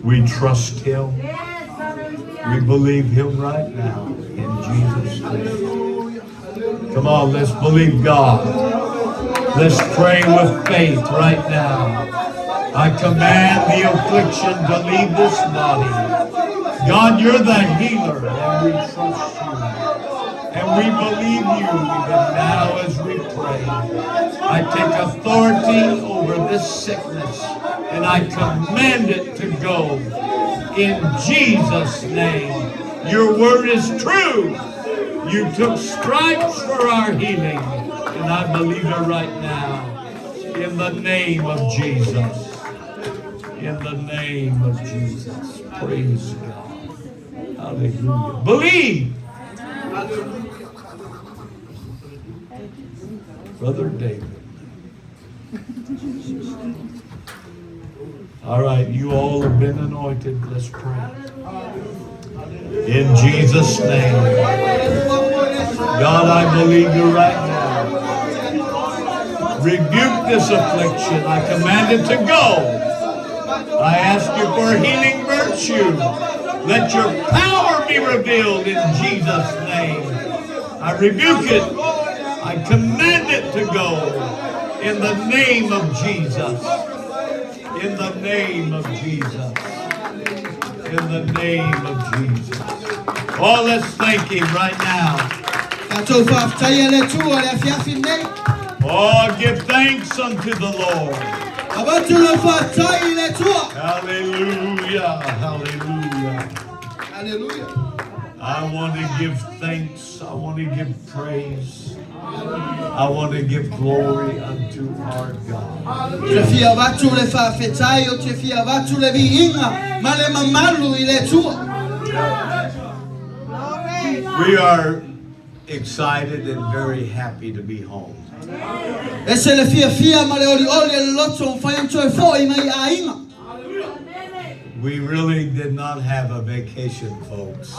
We trust Him. We believe Him right now in Jesus' name. Come on, let's believe God. Let's pray with faith right now. I command the affliction to leave this body. God, you're the healer, and we trust you. And we believe you even now as we pray. I take authority over this sickness, and I command it to go in Jesus' name. Your word is true. You took stripes for our healing, and I believe it right now. In the name of Jesus. In the name of Jesus. Praise God. Hallelujah. Believe. Brother David. All right, you all have been anointed. Let's pray. In Jesus' name. God, I believe you right now. Rebuke this affliction. I command it to go. I ask you for healing virtue. Let your power be revealed in Jesus' name. I rebuke it. I command it to go in the name of Jesus. In the name of Jesus. In the name of Jesus. Oh, let's thank Him right now. Oh, give thanks unto the Lord. Hallelujah. Hallelujah. Hallelujah. I want to give thanks. I want to give praise. I want to give glory unto our God. We are excited and very happy to be home. We really did not have a vacation, folks.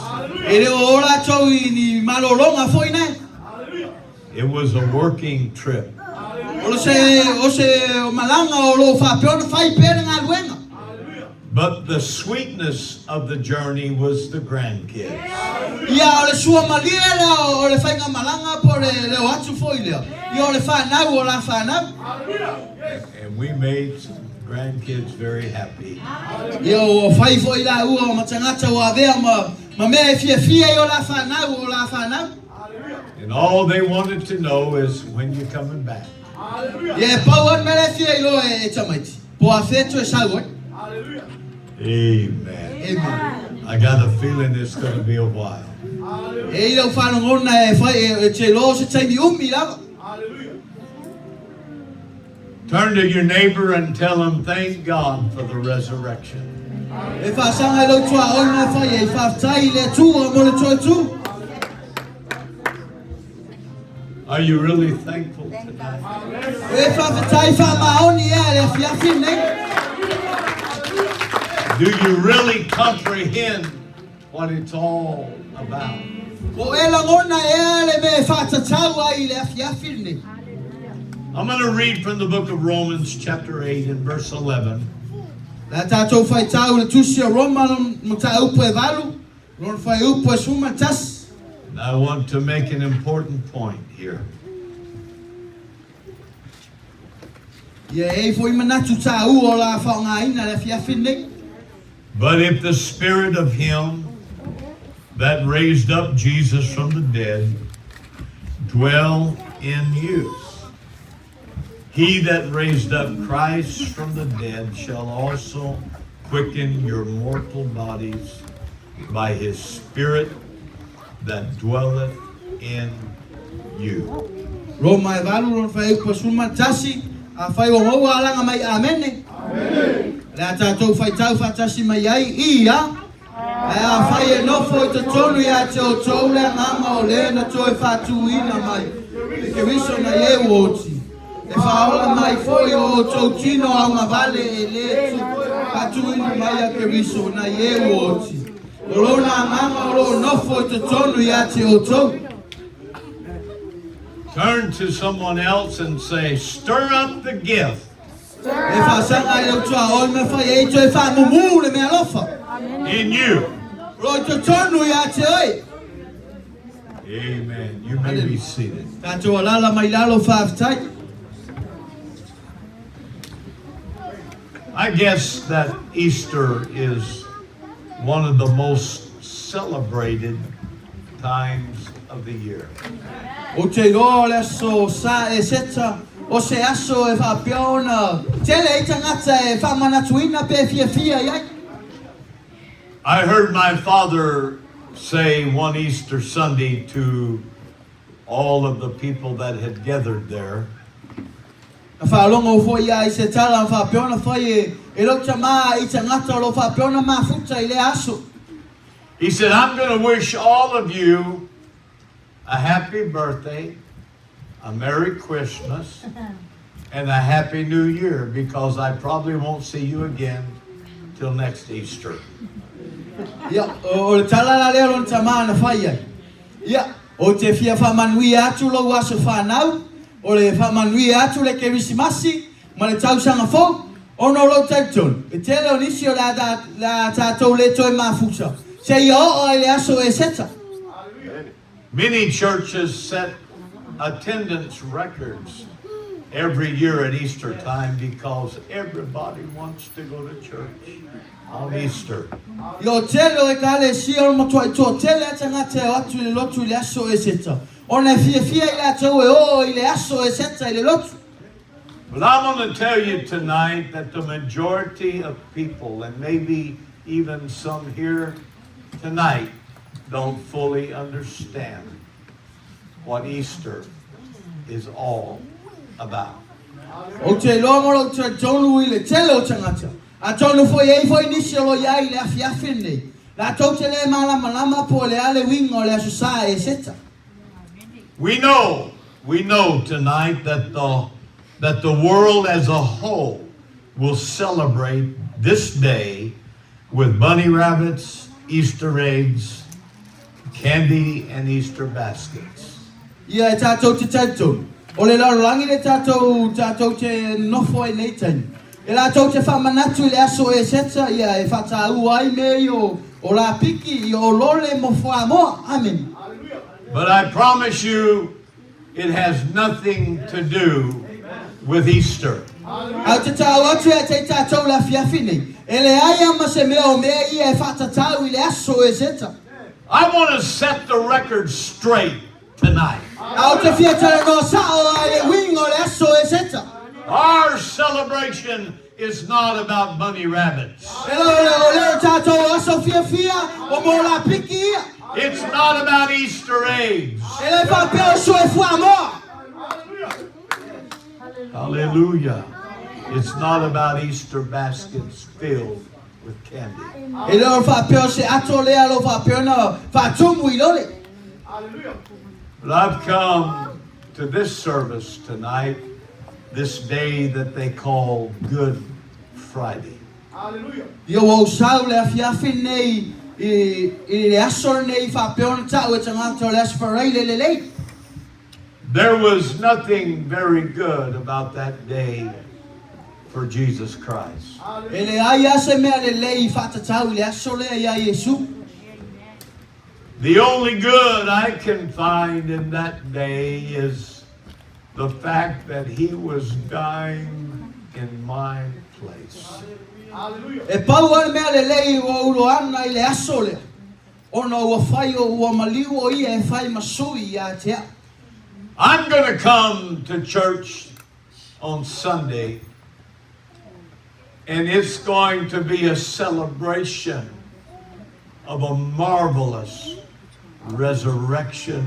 It was a working trip. But the sweetness of the journey was the grandkids. And we made some grandkids very happy. Yo fai foi la ua ma tangata wa vea ma me fia yo la whanau. And all they wanted to know is when you're coming back. Yeah, pau me le fia yo e tamaiti. Po a feto e sauot. Amen. Amen. I got a feeling it's going to be a while. E lo whanongona e fai e te lo se taimi umi lava. Turn to your neighbor and tell them, thank God for the resurrection. E whasanga lo tua ona fai e whaftai le tua mo le tua tu. Are you really thankful tonight? E whaftai whamaoni e le fiafine. Do you really comprehend what it's all about? O e langona e le me whatatau ai le fiafine. I'm going to read from the book of Romans chapter 8 and verse 11. La tātou whai tau le tusi o Roma mo tā upo e walu, ron whai upo e suma tas. And I want to make an important point here. Ia e fo ima natu tā u o la whaongaina le fiafine. But if the spirit of him that raised up Jesus from the dead dwell in you, he that raised up Christ from the dead shall also quicken your mortal bodies by his Spirit that dwelleth in you. Roma e walu ron whai upo suma tasi, a whai o mau alanga mai amene. La tātou whai tau whatasi mai ai, ia. A whai e nofo i te tonu ia te o tau le ngama o le na toi whatuina mai. E ke wiso na ye woti. E whaola mai foi o tau tino au mawale e le tu patuina mai a ke wiso na ye woti. O lona ngama o lo nofo i te tonu ia te o tau. Turn to someone else and say, stir up the gift E whasanga i au tua o me whai e toi whamumu le mea lofa. in you. Roi te tonu ia te oi. Amen. You may be seated. Tātou alala mai lalo whaftai. I guess that Easter is one of the most celebrated times of the year. O te roa le aso sa e seta, o se aso e whapiona, tele i tangata e whamanatuina pe fia iai. I heard my father say one Easter Sunday to all of the people that had gathered there, A whaalongo fo ia I se tala whapiona whai e rauta maa i tangata lo whapiona maa futa I le aso. he said, I'm going to wish all of you a happy birthday, a Merry Christmas, and a Happy New Year, because I probably won't see you again till next Easter. Ia, o le tala la leo lon tamaa na whai ai. Ia, o te fia whamanui atu lo aso whanau, o le whamanui atu le kerisimasi, ma le tausanga fo, o no lo tautun. E tele o nisi o la tātou le toi mafuta. Se ia o le aso e seta. Many churches set attendance records every year at Easter time because everybody wants to go to church on Easter. Yo tele o e kale sia o matua to tele atanga te atu le lotu le aso e seta. Ona fia I la tau e o I le aso e seta I le lotu. But I want to tell you tonight that the majority of people, and maybe even some here tonight, don't fully understand what Easter is all about. O te longo lo te tonu I le tele o tangata. A tonu foi ei foi nisi o lo iai le afiafin nei. La tau te le malama po le ale wingo le aso sa e seta. We know tonight that the world as a whole will celebrate this day with bunny rabbits, Easter eggs, candy, and Easter baskets. Ia e tātou te tātou. O le larangi le tātou te nofo e nei tani. E la tau te whamanatu le aso e seta, ia e whatau ai me o la piki I o lole mo whamoa. Amen. But I promise you, it has nothing to do with Easter. Au te tau atu e te tātou la fiafine. E le aia ma se mea o mea ia e whatatau I le aso e seta. I want to set the record straight tonight. Au te fiatara no sao ai le wingo le aso e seta. Our celebration is not about bunny rabbits. E le tātou aso fiafia o mo la piki ia. It's not about Easter eggs. E le whapeo so e fua moa. Hallelujah. It's not about Easter baskets filled with candy. E le whapeo se ato lea lo whapeo na whatumu I lole. But I've come to this service tonight, this day that they call Good Friday. Ia o sau le fiafi nei I le aso nei whapeo na tau e tangata le aso wharei le lei. There was nothing very good about that day for Jesus Christ. E le ai ase mea le lei whatatau I le aso lea ia Iesu. The only good I can find in that day is the fact that he was dying in my place. E pau ale mea le lei o ulo ana I le aso lea. Ona ua whai o ua maliu o ia e whai masui ia tea. I'm going to come to church on Sunday, and it's going to be a celebration of a marvelous resurrection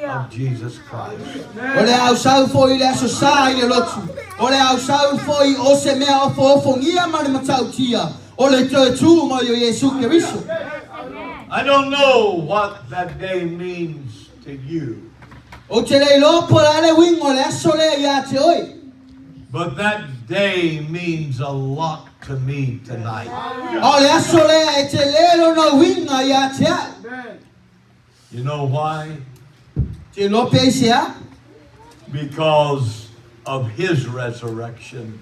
of Jesus Christ. O le au sau foi le aso sa I le lotu. O le au sau foi o se mea o fongia ma le matau tia. O le te tu mo yo Iesu Keriso. I don't know what that day means to you, O te lei lopo le wingo le aso le ia te oi. but that day means a lot to me tonight. O le aso le e te lelo no winga ia te a. You know why? Te lope e se a. Because of his resurrection,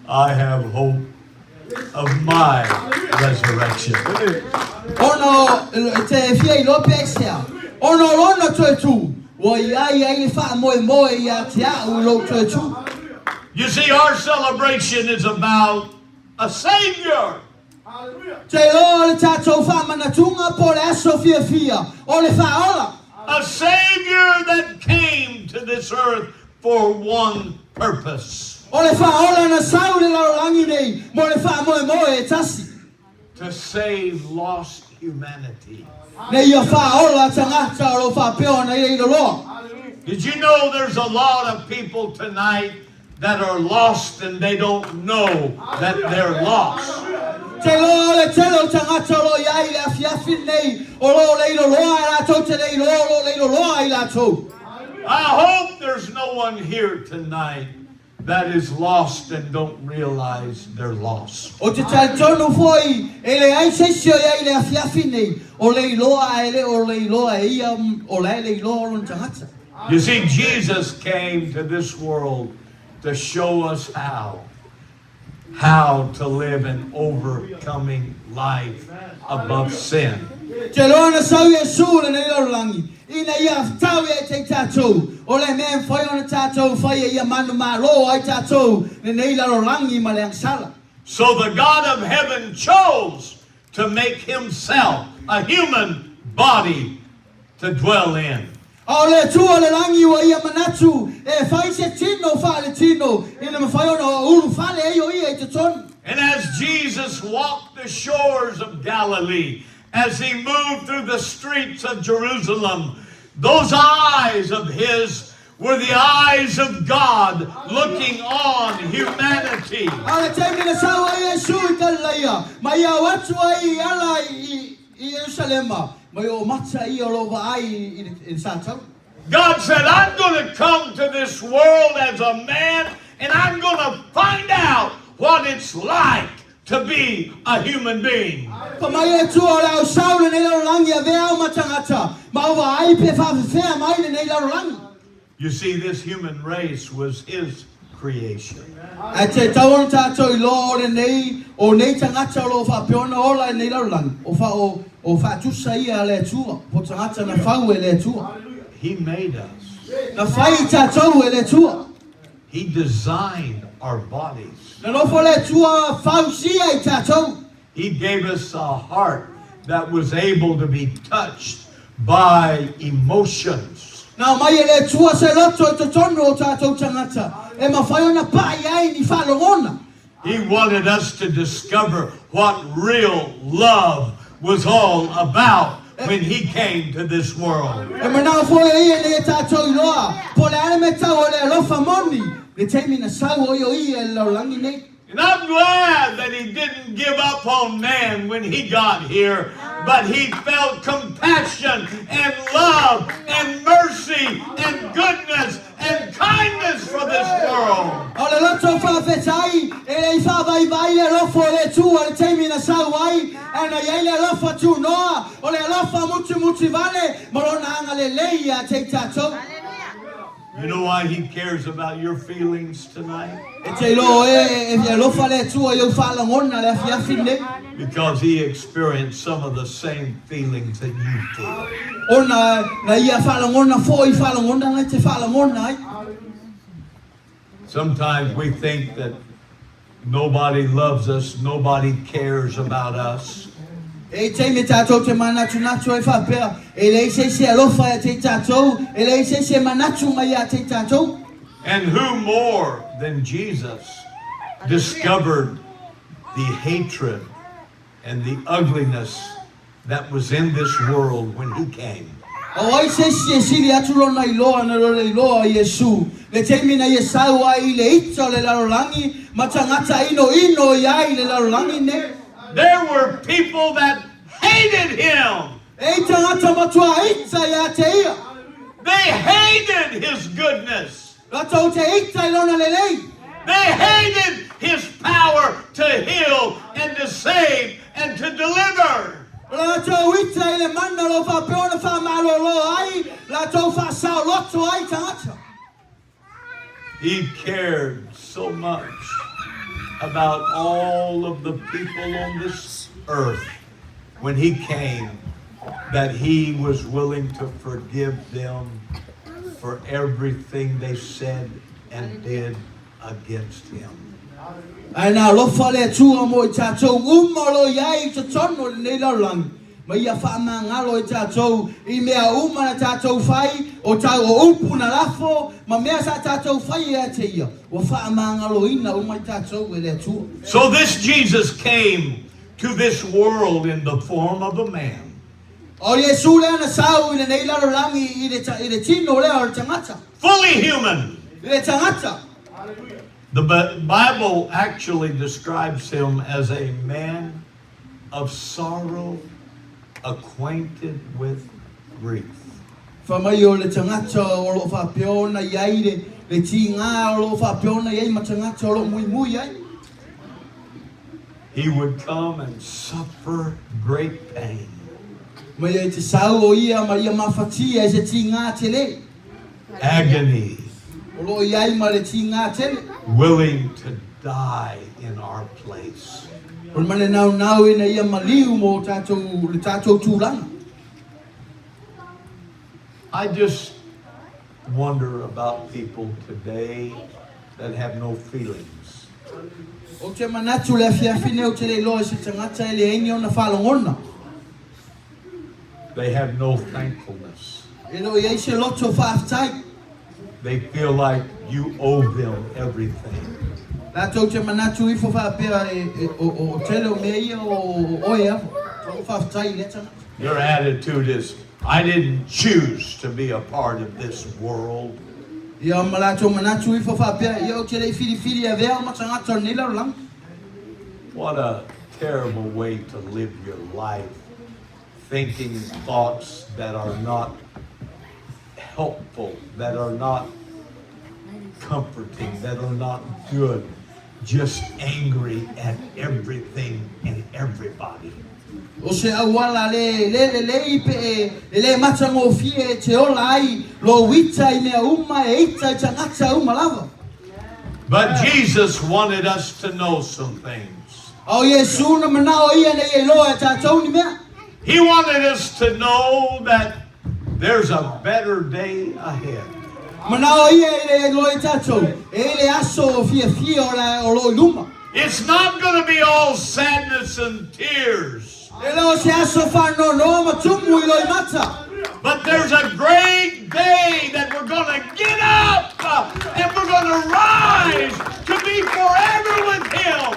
I have hope of my resurrection. Ono te fia I lope e se a. Ono rono te tu. Wa ia le wha moe ia te a u lo te tu. You see, our celebration is about a Savior. Te lo le tātou wha manatunga po le aso fia o le wha ola. A Savior that came to this earth for one purpose. O le wha ola na sau le larolangi nei mo le wha moe e tasi. To save lost humanity. Nei ia wha ola tangata o lo wha peo na I lo loa. Did you know there's a lot of people tonight that are lost and they don't know that they're lost? Te lo le telo tangata lo iai le afiafi nei o lo leilo loa I lato te leilo loa I lato. I hope there's no one here tonight that is lost and don't realize they're lost. O te tonu foi e le ai sesio iai le afiafi nei o leiloa e le o leiloa e ia o le leiloa o tangata. You see, Jesus came to this world to show us how to live an overcoming life above sin. Te loana sau Iesu le nei larolangi. Ina ia tau e te tātou. O le mea whai ona tātou whai ia manu malo ai tātou le nei larolangi ma le angsala. So the God of heaven chose to make himself a human body to dwell in. O le tua le langi wa ia manatu e whai se tino wha le tino ina ma whai ona uru whale e o ia I te tonu. And as Jesus walked the shores of Galilee, as he moved through the streets of Jerusalem, those eyes of his were the eyes of God looking on humanity. Ale te mina sau ai Iesu I Galileia. Ma ia watu ai ala I Jerusalema. Ma ia o mata I o lova ai I Sātau. God said, I'm going to come to this world as a man, and I'm going to find out what it's like to be a human being. Pa mai e tua o au sau le nei larolangi a vea o matangata. Ma ua ai pe whawhawhea mai le nei larolangi. You see, this human race was his creation. A te tauana tātou I loa o nei tangata o lo whapeona ola nei larolangi. O whatusa ia le tua. Po tangata na whau e le tua. He made us. Na whai tātou e le tua. He designed our bodies. Na lo fole tua fausia I tatou. He gave us a heart that was able to be touched by emotions. Na mai ele tua se loto I te tono o tatou tangata. E mawhai ona pai ai ni whalongona. He wanted us to discover what real love was all about when he came to this world. E mana fo e le tatou loa. Po le ane me tau o le lofa moni. Le teimi na sau o yo I e laulangi nei. And I'm glad that he didn't give up on man when he got here, but he felt compassion and love and mercy and goodness and kindness for this world. O le loto whawhetai, e le whawai vai le lofo le tua le teimi na sau ai, e na iei le lofa tu noa, o le lofa muti vale, morona anga le leia te tatou. You know why he cares about your feelings tonight? E te lo e lofa le tua eu whalangona le fiafi nei. Because he experienced some of the same feelings that you feel. Ona na ia whalangona fo I whalangona ngai te whalangona ai. Sometimes we think that nobody loves us, nobody cares about us. E te me tatou te manatu e whapea. E le se alofa e te tatou. E le se manatu mai a te tatou. And who more than Jesus discovered the hatred and the ugliness that was in this world when he came? O ai se siri atu lona I loa na lo le loa Iesu. Le te mina Iesau ai le ito le larolangi. Matangata ino iai le larolangi ne. There were people that hated him. E tangata matua ita ia te ia. They hated his goodness. Ratou te ita I lona le lei. They hated his power to heal and to save and to deliver. Ratou ita I le mana lo whapeona whamalolo ai. Ratou whasau loto ai tangata. He cared so much about all of the people on this earth when he came that he was willing to forgive them for everything they said and did against him. Ai nā lofa le tua mo I tātou umalo iai te tono le nei laulangi. Ma ia whaamangalo I tātou I mea uma na tātou whai o tau o upu na lafo ma mea sa tātou whai ea te ia. Wa whaamangalo ina uma I tātou e le tua. So this Jesus came to this world in the form of a man. O Iesu le ana sau I le nei laulangi I le tino lea o le tangata. Fully human. I le tangata. The Bible actually describes him as a man of sorrow, acquainted with grief. Whamai o le tangata o lo whapeona iai le tingā o lo whapeona iai ma tangata o lo mui ai. He would come and suffer great pain. Ma ia te sau o ia ma ia mawhatia e se tingā te le. Agony, O lo iai ma le tingā te le. willing to die in our place. O le mane nau ina ia maliu mo le tātou tūranga. I just wonder about people today that have no feelings. O te manatu le whiawhine o te le loa se tangata e le eingi o na whalangona. They have no thankfulness. E lo iai se loto whaafitai. They feel like you owe them everything. Tātou te manatu ifo whaapea o tele o mea ia o oe afu. Tau whaafitai le tangata. Their attitude is, I didn't choose to be a part of this world. Ia malato manatu ifo whaapea ia o te le whiriwhiri a vea ma tangata o nila o lang. What a terrible way to live your life, thinking thoughts that are not helpful, that are not comforting, that are not good, just angry at everything and everybody. O se awala le ipe le matango fie te ola ai lo wita I mea uma e ita I tangata uma lava. But Jesus wanted us to know some things. O Iesu na manao ia ne e loa e tātou ni mea. He wanted us to know that there's a better day ahead. Manao ia ele loi tatou. Ele aso fia o loi luma. It's not going to be all sadness and tears. Ele se aso whanau no matumu I loi mata. But there's a great day that we're going to get up and we're going to rise to be forever with Him.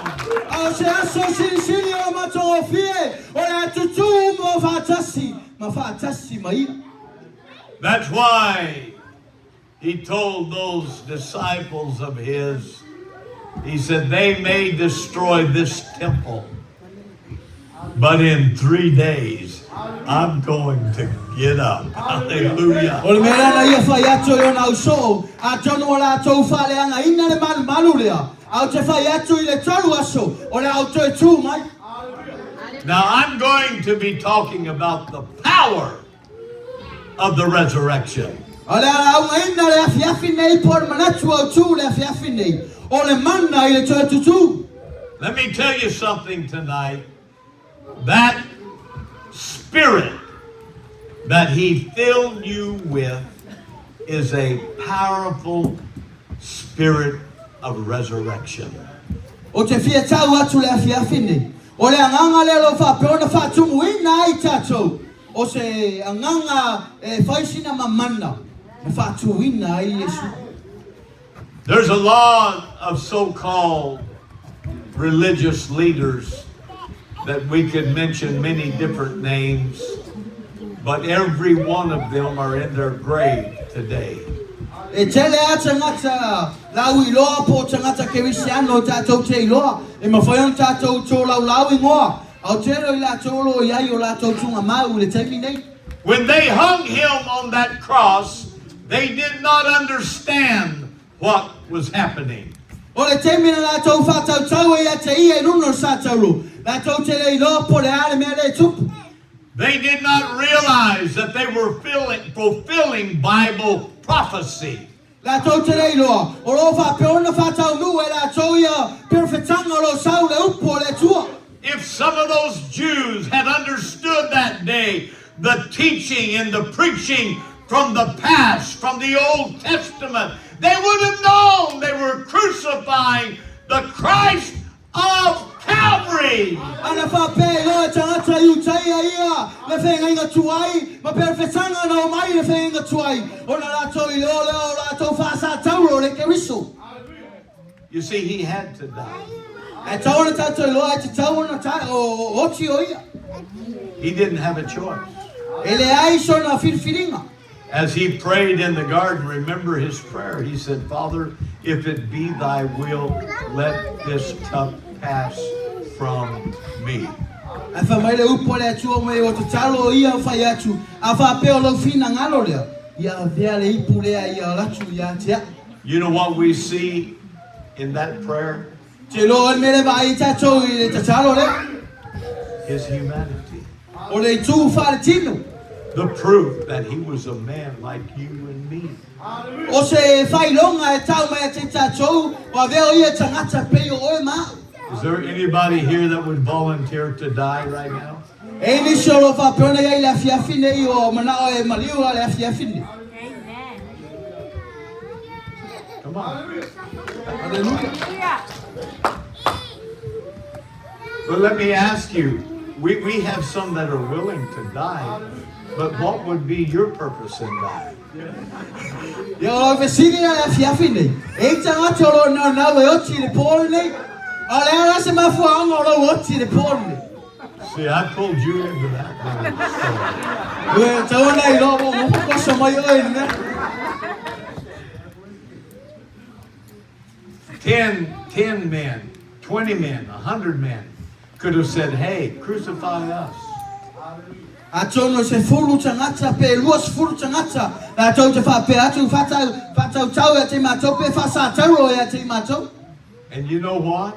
Ao se aso siri o mato fie. O le tutu mo fatasi. Ma fatasi mai. That's why He told those disciples of His, He said, they may destroy this temple, but in 3 days, I'm going to get up. Hallelujah. O le mea na ia whai atu I ona uso. A tono o la tau whale anga ina le malu lea. Au te whai atu I le taru aso. O le auto e tū mai. Now I'm going to be talking about the power of the resurrection. O le aunga ina le afiafi nei por manatu au tū le afiafi nei. O le mana I le tau tutu. Let me tell you something tonight. That Spirit that He filled you with is a powerful spirit of resurrection. O te fia tau atu le afiafi nei. O le anganga le lo wha peona wha tumu ina ai tatou. O se anganga whaisina mamana. E wha tu ina ai Yesu. There's a lot of so-called religious leaders that we could mention many different names, but every one of them are in their grave today. E tele a tangata lau I loa po tangata kerisiano tātou te I loa. E mawhaion tātou tō lau I ngoa. Au tero I la tōlo I ai o la tō tunga mau le teimi nei. When they hung Him on that cross, they did not understand what was happening. O le teimi na la tō whātau tau e a te ia runo sa tauru. La tō te le I loa po le ale mea le tupu. They did not realize that they were fulfilling Bible prophecy. La tō te le I loa. O lo wha peona whātau nu e la tō ia perfetanga lo sau le upo le tua. If some of those Jews had understood that day the teaching and the preaching from the past, from the Old Testament, they would have known they were crucifying the Christ of Calvary. Ana wha pe loa tangata I utai ia. Le whenga inga tuai. Ma perfetanga na o mai le whenga inga tuai. O na la tō I leo leo la tō whaasa tauro le keriso. You see, He had to die. E taona tātou I loa e te taona o oti o ia. He didn't have a choice. E le ai so na whiriwhiringa. As He prayed in the garden, remember His prayer. He said, Father, if it be Thy will, let this cup pass from me. A wha mai le upo le atua mai o te talo ia whai atu. A wha peo lau whina ngalo lea. Ia vea le ipu lea ia ratu ia tea. You know what we see in that prayer? Te loa me le vai tātou I le te talo lea. His humanity. O le tū wha le tino. The proof that He was a man like you and me. O se whai longa e tau mai te tātou. Wa veo ia tangata peo oe maa. Is there anybody here that would volunteer to die right now? E ni solo wha peona iai le afiafi nei o manao e maliu a le afiafi nei. Come on. Hallelujah. But let me ask you, we have some that are willing to die, but what would be your purpose in dying? Ia o vesini a le afiafi nei. E tangata o lo nau nau e oti le pōle nei. A le ara se mafuanga o lo oti le pōle nei. See, I pulled you into that. Ue taona I lo mo kosa mai oe nei. 10 men, 20 men, 100 men could have said, hey, crucify us. A tono se fulu tangata pe luas fulu tangata. La tau te wha pe atu whatau tau e te mātou pe whasa tauro e te mātou. And you know what?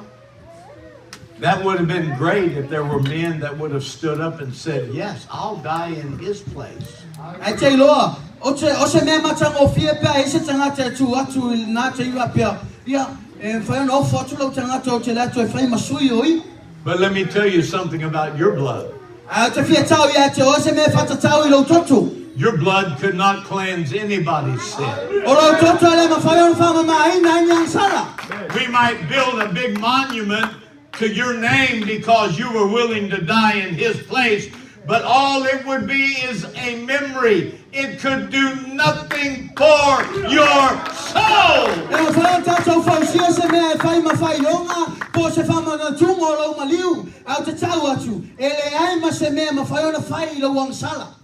That would have been great if there were men that would have stood up and said, yes, I'll die in His place. Ai te loa, o se mea matango fia pia e se tangata tu atu nā te iwa pia. Ia, e whaiona ofu atu lau tangata o te lato e whai masui oi. But let me tell you something about your blood. A te fia tau ia te o se mea whatatau I lau totu. Your blood could not cleanse anybody's sin. Olo toto le mawhaiona whamamaina nyang sala. We might build a big monument to your name because you were willing to die in his place, but all it would be is a memory. It could do nothing for your soul. E mawhaiona tatou whausia se mea e whai mawhailonga po se whamana tungo lau maliu au te tau atu. E le ai ma se mea mawhaiona whai lau wang sala.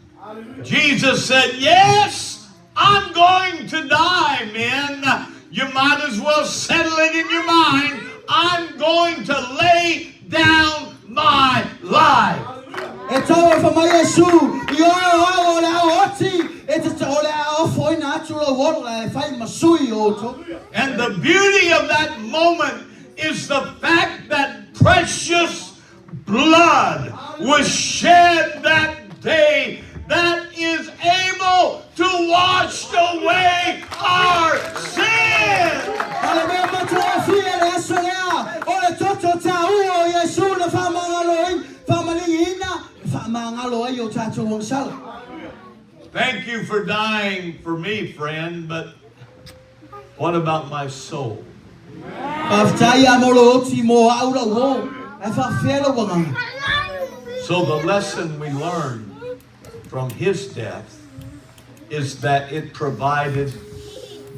Jesus said, yes, I'm going to die, men. You might as well settle it in your mind. I'm going to lay down my life. E tau e whamai Yesu, I o le au oti, e te o le au foina atu lo wola e whai masui o to. And the beauty of that moment is the fact that precious blood was shed that day that is able to wash away our sin. Ale mea matua fia le aso lea, o le toto ta ua Yesu na whamangaloi, whamalingina, whamangaloi o tatou wang sala. Thank you for dying for me, friend, but what about my soul? Paftai amolo oti mo aula wo, e whawhela wanganga. So the lesson we learned from his death is that it provided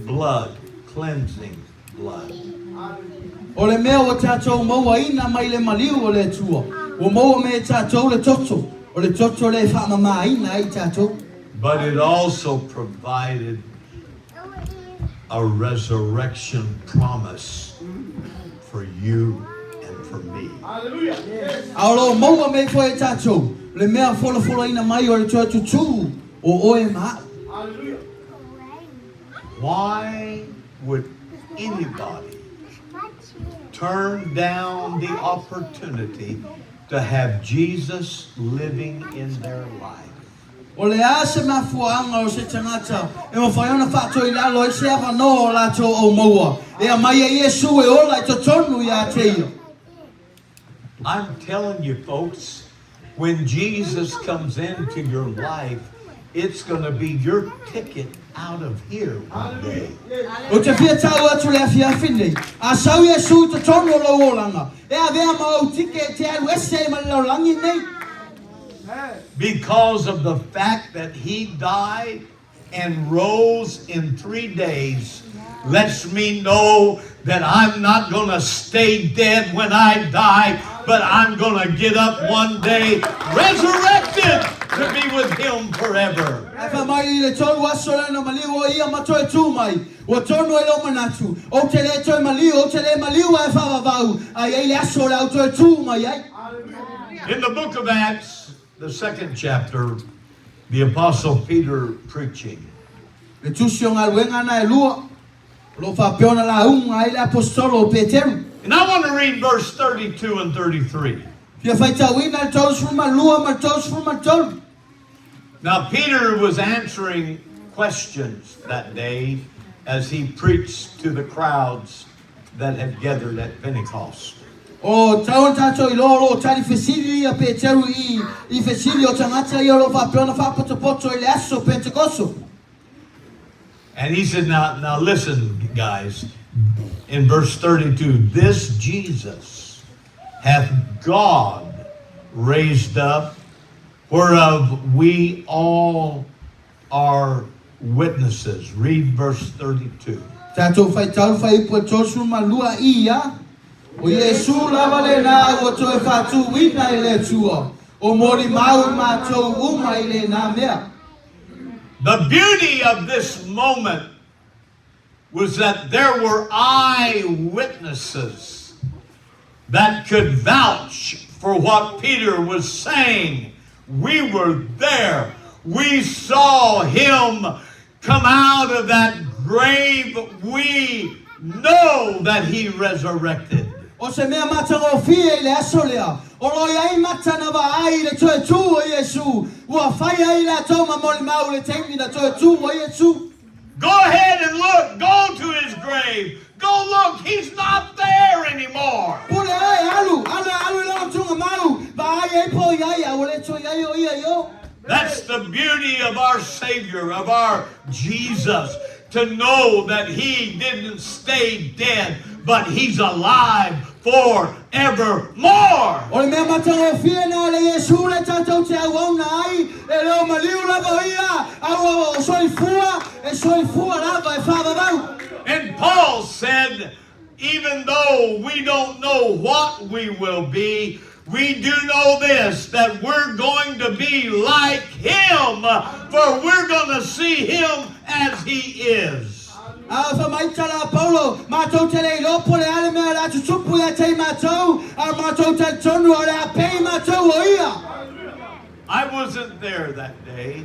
blood, cleansing blood. O le mea o tatou maua ina mai le maliu o le tua. O maua me tatou le toto. O le toto le whamama ina ai tatou. But it also provided a resurrection promise for you and for me. Aolo maua me koe tatou. Le mea fola fola ina mai o le tua tutu. O oe maa. Why would anybody turn down the opportunity to have Jesus living in their life? O le ase mafuanga o se tangata. E mawhaiona whātou I lalo e se awa no o lato o maua. E a mai e Yesu e ola I totonu I a te ia. I'm telling you, folks, when Jesus comes into your life, it's going to be your ticket out of here one day. O te fia tau atu le afia fine. A sau Yesu te tono lo olanga. E a vea ma o tike te alu ese ma lo langi nei. Because of the fact that he died and rose in 3 days, lets me know that I'm not going to stay dead when I die, but I'm going to get up one day resurrected to be with him forever. Afa mai le tolu aso le na maliu o ia mato e tu mai. O tono e lo manatu. O te le toi maliu, o te le maliu e fa vau. Ai ai le aso le auto e tu mai ai. In the book of Acts, the 2nd chapter, the Apostle Peter preaching. Le tusio nga luenga na e lua. Lo fa peona la unga ai le apostolo Peteru. And I want to read verse 32 and 33. Pia fai tauina le tolu sfuma lua ma tolu sfuma tolu. Now, Peter was answering questions that day as he preached to the crowds that had gathered at Pentecost. O tau tato I lolo tali fesili a Peteru I fesili o tangata I lo fa peona fa poto I le aso Pentecosto. And he said, now listen, guys, in verse 32, this Jesus hath God raised up, whereof we all are witnesses. Read verse 32. Tato fai tau fai po tosu malua ia. O Yesu lava le na o to e fatu ina I le tua. O mori mau matou uma I le na mea. The beauty of this moment was that there were eyewitnesses that could vouch for what Peter was saying. We were there. We saw him come out of that grave. We know that he resurrected. O se mea matanga o fie le aso lea. O lo iai matana wa ai le toe tu o Yesu. Ua fai ai la tau ma mori mau le tengi na toe tu o Yesu. Go ahead and look. Go to his grave. Go look. He's not there anymore. Pule ai alu. Alu lo tunga mau. Va ai e po iai a o le toe iai o ia yo. That's the beauty of our Savior, of our Jesus, to know that He didn't stay dead, but He's alive forevermore. O le mea matanga fia na le Yesu le tātou te awanga ai, e leo maliu lava ia, awa o soifua lava e whāwawau. And Paul said, even though we don't know what we will be, we do know this, that we're going to be like Him, for we're going to see Him as He is. Fa maitala Paulo, mātou te lei lopo le ale mea la tutupu ia tei mātou, a mātou te tonu o le apei mātou o ia. I wasn't there that day.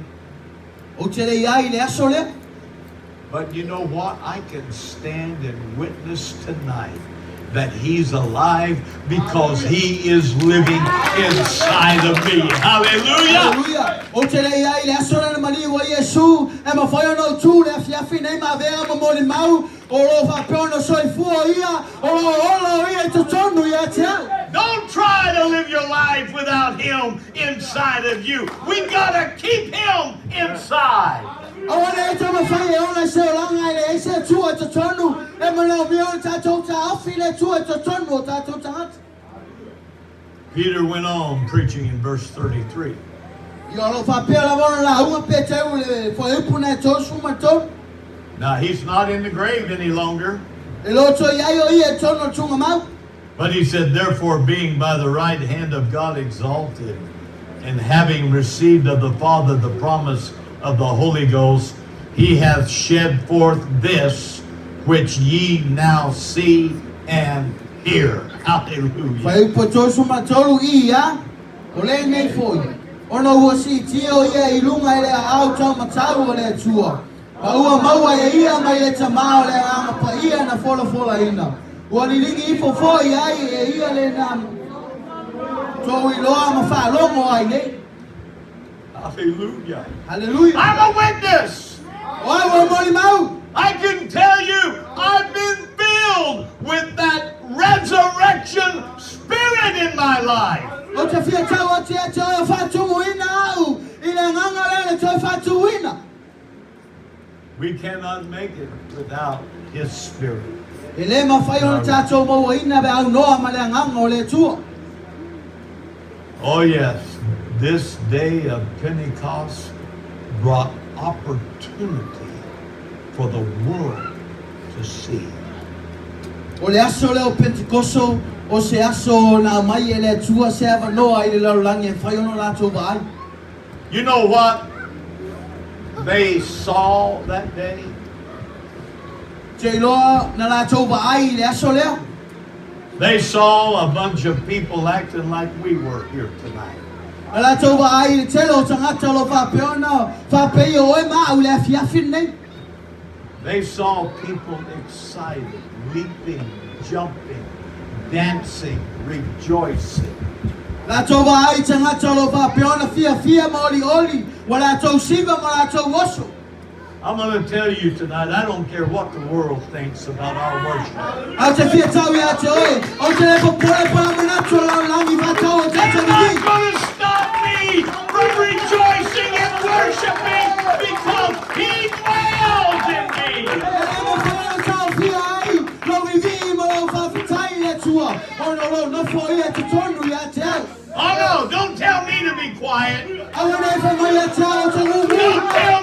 O te lei ai le aso le. But you know what? I can stand and witness tonight that He's alive because He is living inside of me. Hallelujah! Hallelujah! O te lei ai le aso le mali wa Yesu, e ma whai ono tū le fiafi nei ma vea ma moli mau, o lo whapeono soifua ia, o lo olo ia te tonu ia te au. Don't try to live your life without Him inside of you. We gotta keep Him inside. Awana e tama whai e ona se o langa ele e se tua te tonu, e mana mi ona tātou ta awhi le tua te tonu o tātou tangata. Peter went on preaching in verse 33. I alo whapea la wana la hunga pe te u le whaipuna e tōsu ma tō. Now He's not in the grave any longer. E loto iai o ia e tono tunga mau. But He said, therefore, being by the right hand of God exalted, and having received of the Father the promise of the Holy Ghost, He hath shed forth this which ye now see and hear. Hallelujah. Whaiupa tōsu ma tōru ia, o le nei foi. Ono hua si tio ia I lunga ele a au tau matau o le tua. Pa ua maua e ia mai le tamao le anga pa ia na fola ina. Ua ni lingi ifo foi ai e ia le na tō I loa ma whaalongo ai nei. Hallelujah. Hallelujah. I'm a witness. Oi ua moli mau. I can tell you, I've been filled with that resurrection spirit in my life. O te fia tau o te ate o whātungu ina au. I le nganga lele tō whātungu ina. We cannot make it without His Spirit. E le ma whai ona tātou maua ina be au noa ma le nganga o le tua. Oh yes, this day of Pentecost brought opportunity for the world to see. O le aso leo Pentekoso, o se aso na mai e le tua se ava noa I le laulangi e whai ona lātou vai. You know what they saw that day? Te iloa na lātou vai I le aso leo. They saw a bunch of people acting like we were here tonight. Na lātou vai I le telo tangata lo whapeona, whapei o e maa u le afiafin nei. They saw people excited, leaping, jumping, dancing, rejoicing. Lātou vai tangata lo whapeona fia ma oli, wa lātou siva ma lātou oso. I'm going to tell you tonight, I don't care what the world thinks about our worship. Au te fia tau ia te oe, o te lepo pole pa manatu laulangi whātau o te It's not going to stop me from rejoicing and worshiping because He dwells in me. Oh no, don't tell me to be quiet. Don't tell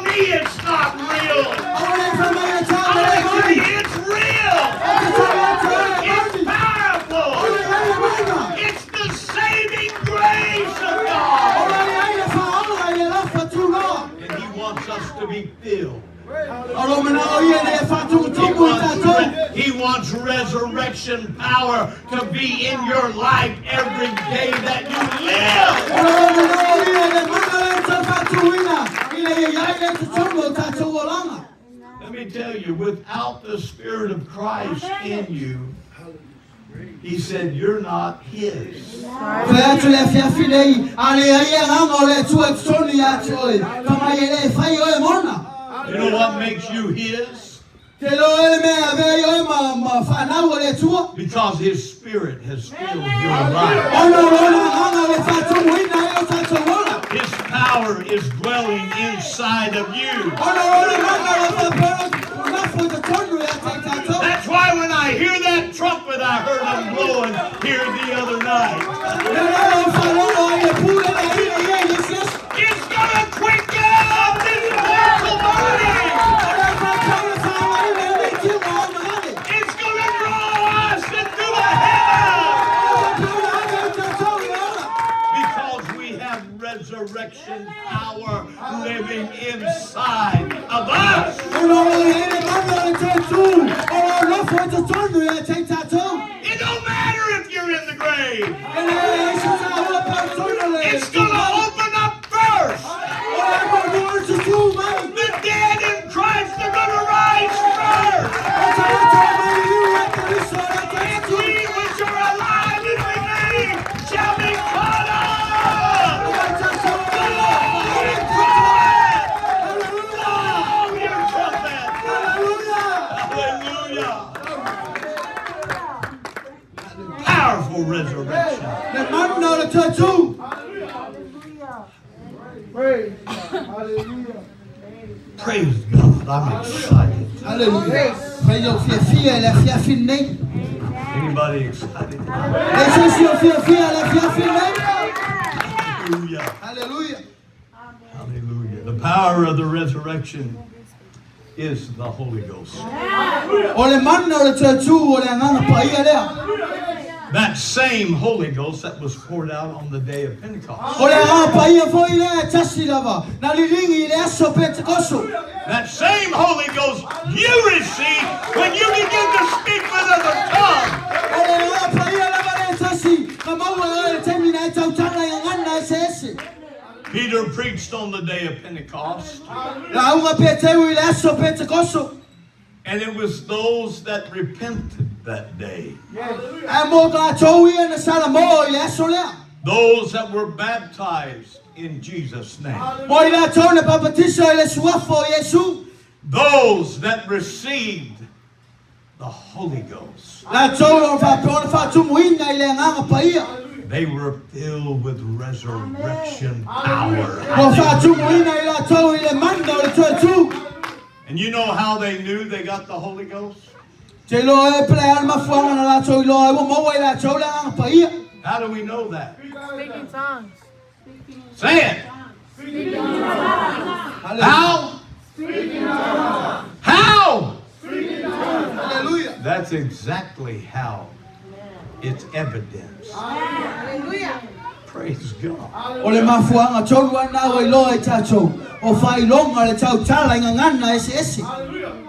me it's not real. It's real. It's powerful. It's the saving grace of God. And He wants us to be filled. He wants resurrection power to be in your life every day that you live. Let me tell you, without the Spirit of Christ in you, He said, you're not His. You know what makes you His? Because His Spirit has filled your life. His power is resurrection power living inside of us. It don't matter if you're in the grave. It's going to open up first. The dead in Christ are going to rise first. And we which are alive and remain shall be caught up. Blow your trumpet. Hallelujah. Powerful resurrection. Praise God. I'm excited. Hallelujah. Anybody excited? Hallelujah. Hallelujah. Hallelujah. The power of the resurrection is the Holy Ghost. That same Holy Ghost that was poured out on the day of Pentecost. That same Holy Ghost you receive when you begin to speak with other tongues. Peter preached on the day of Pentecost. And it was those that repented that day. Those that were baptized in Jesus' name. Those that received the Holy Ghost. They were filled with resurrection power. And you know how they knew they got the Holy Ghost? How do we know that? Speaking tongues. Say it. How? How? Hallelujah. That's exactly how it's evidence. Hallelujah. Praise God.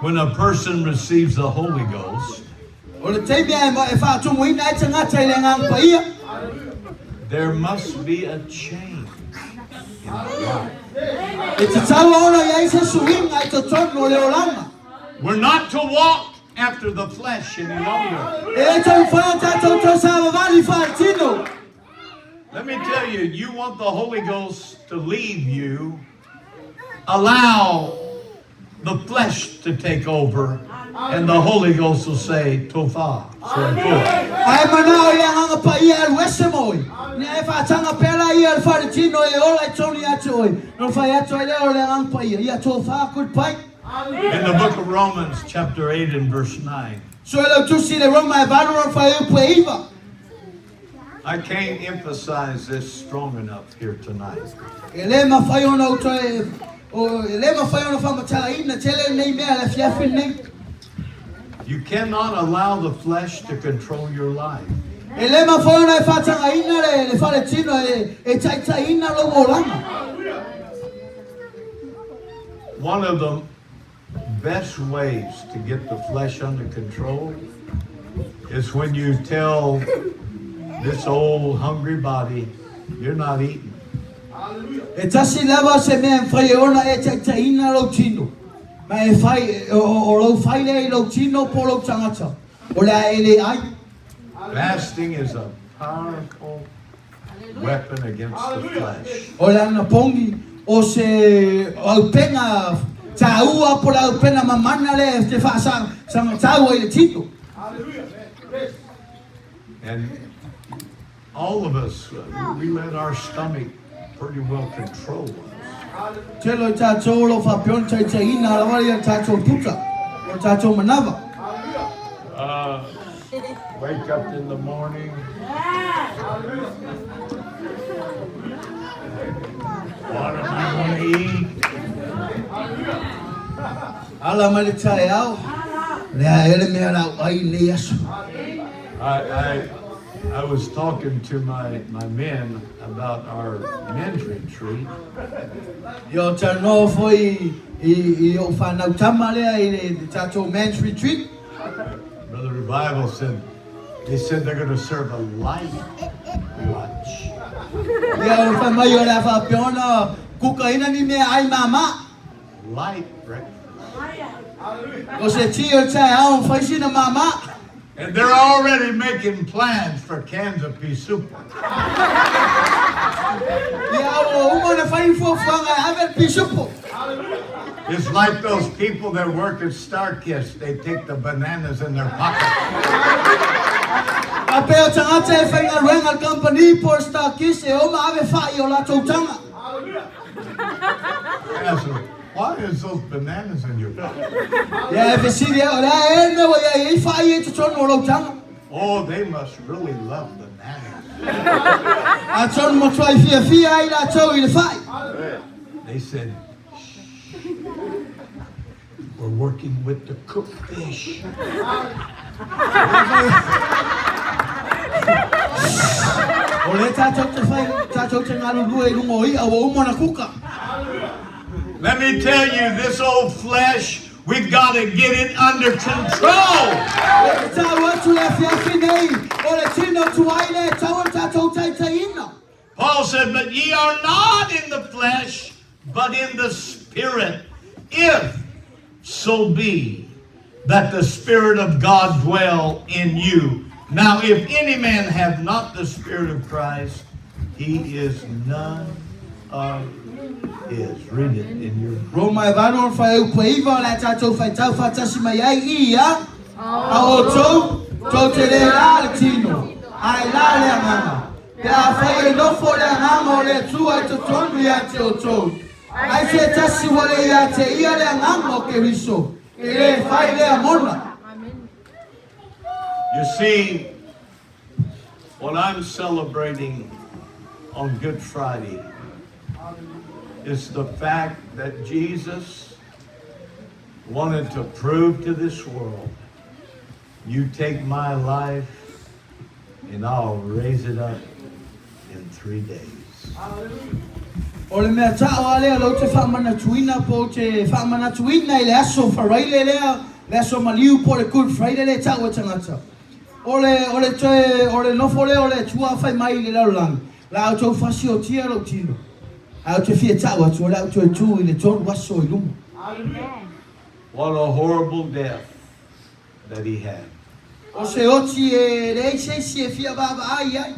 When a person receives the Holy Ghost, there must be a change in their life. We're not to walk after the flesh any longer. Let me tell you, you want the Holy Ghost to leave you, allow the flesh to take over, and the Holy Ghost will say, Tofa. In the book of Romans, chapter 8 and verse 9. I can't emphasize this strong enough here tonight. You cannot allow the flesh to control your life. One of the best ways to get the flesh under control is when you tell this old hungry body, you're not eating. Fasting is a powerful weapon against the flesh. And all of us, we let our stomach pretty well control us. Wake up in the morning. What am I going to eat? I was talking to my men about our men's retreat. Yo tano foi I o whanau tama lea I tato men's retreat. Brother Revival they said they're going to serve a light lunch. Ia o whamai o la whapeona kuka ina ni mea ai mama. Light breakfast. O se tio tai au whaisina mama. And they're already making plans for cans of pea soup. Ia o umana whai fuafanga ave pisupo. It's like those people that work at StarKist. They take the bananas in their pocket. A peo tangata e whainga ruenga company por StarKist e oma ave whai o la tautanga. And I said, why is those bananas in your pocket? Ia e whesiria o la e me wa ia I whai e tutono o lautanga. Oh, they must really love bananas. A tono mo tuai fia ai la tau I le whai. They said, we're working with the cooked fish. O le tātou te whai, tātou te ngaru lua I rungo I awa umana kuka. Let me tell you, this old flesh, we've got to get it under control. Tāu atu le whiawhi nei, o le tino tuai le tau tātou taitaina. Paul said, but ye are not in the flesh, but in the Spirit, if so be that the Spirit of God dwell in you. Now, if any man have not the Spirit of Christ, he is none of his. Read it in your... Roma e vano on whai upa iwa le tātou whai tau whatasi mai ai ia. A o tau, tau te le la le tino. Ai la le anganga. Pea whai e nofo le anganga o le tua I te tonu ia te o tau. Ai se tasi wale ia te ia le anganga o ke riso. E le whai le amona. You see, what I'm celebrating on Good Friday is the fact that Jesus wanted to prove to this world, you take my life and I'll raise it up in 3 days. O le mea tau alea lau te whamana tuina po te whamana tuina I le aso wharaile lea, le aso maliu po le Good Friday le tau e tangata. O le nofo le o le tua whai mai le laulang, la au tau whasi o tia lau tino. Au te fia tau atu o la au tau tu I le tonu waso I lumo. What a horrible death that he had. O se oti e le eisi e fia baba ai ai.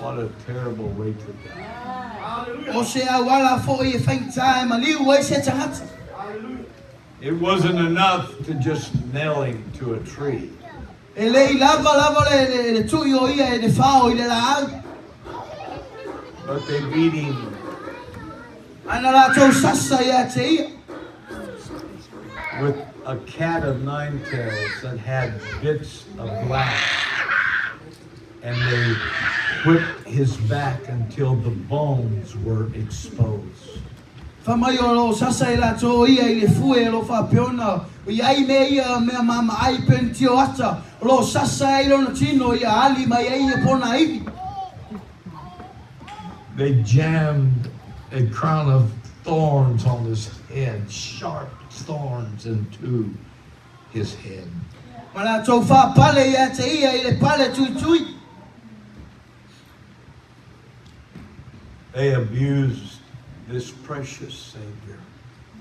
What a terrible way to die. O se awala fo I e whaita e maliu e se tangata. It wasn't enough to just nail him to a tree. E le I lava le tui o ia e le whao I le la au. But they beat him Ana la tau sasa ia te ia. with a cat of 9 tails that had bits of glass. And they whipped his back until the bones were exposed. Whamai o lo sasa I la tau ia I le fue e lo whapeona. O iai me ia mea mama ai pentio ata. Lo sasa I lo na tino ia ali mai ai e pona iwi. They jammed a crown of thorns on his head, sharp thorns into his head. Mana tau wha pale ia te ia I le pale tui tui. They abused this precious Savior.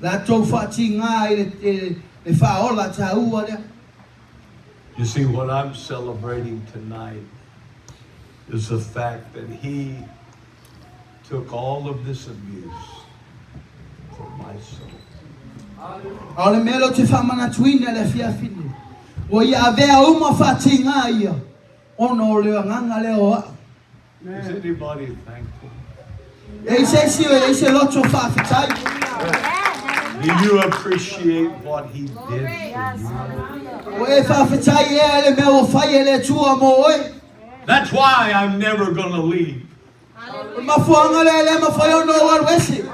La tau wha ti ngā I le wha ola ta ua lea. You see, what I'm celebrating tonight is the fact that he took all of this abuse for my soul. O le melo te whamana tuina le fia fini. O ia avea uma wha ti ngā ia. Ono o leo nganga leo a. Is anybody thankful? E se si o e se loto wha fitai. Do you appreciate what he did for you? O e wha fitai e le mea o whai e le tua mo oi. That's why I'm never going to leave. Mafuanga le mawhai o no warwesi.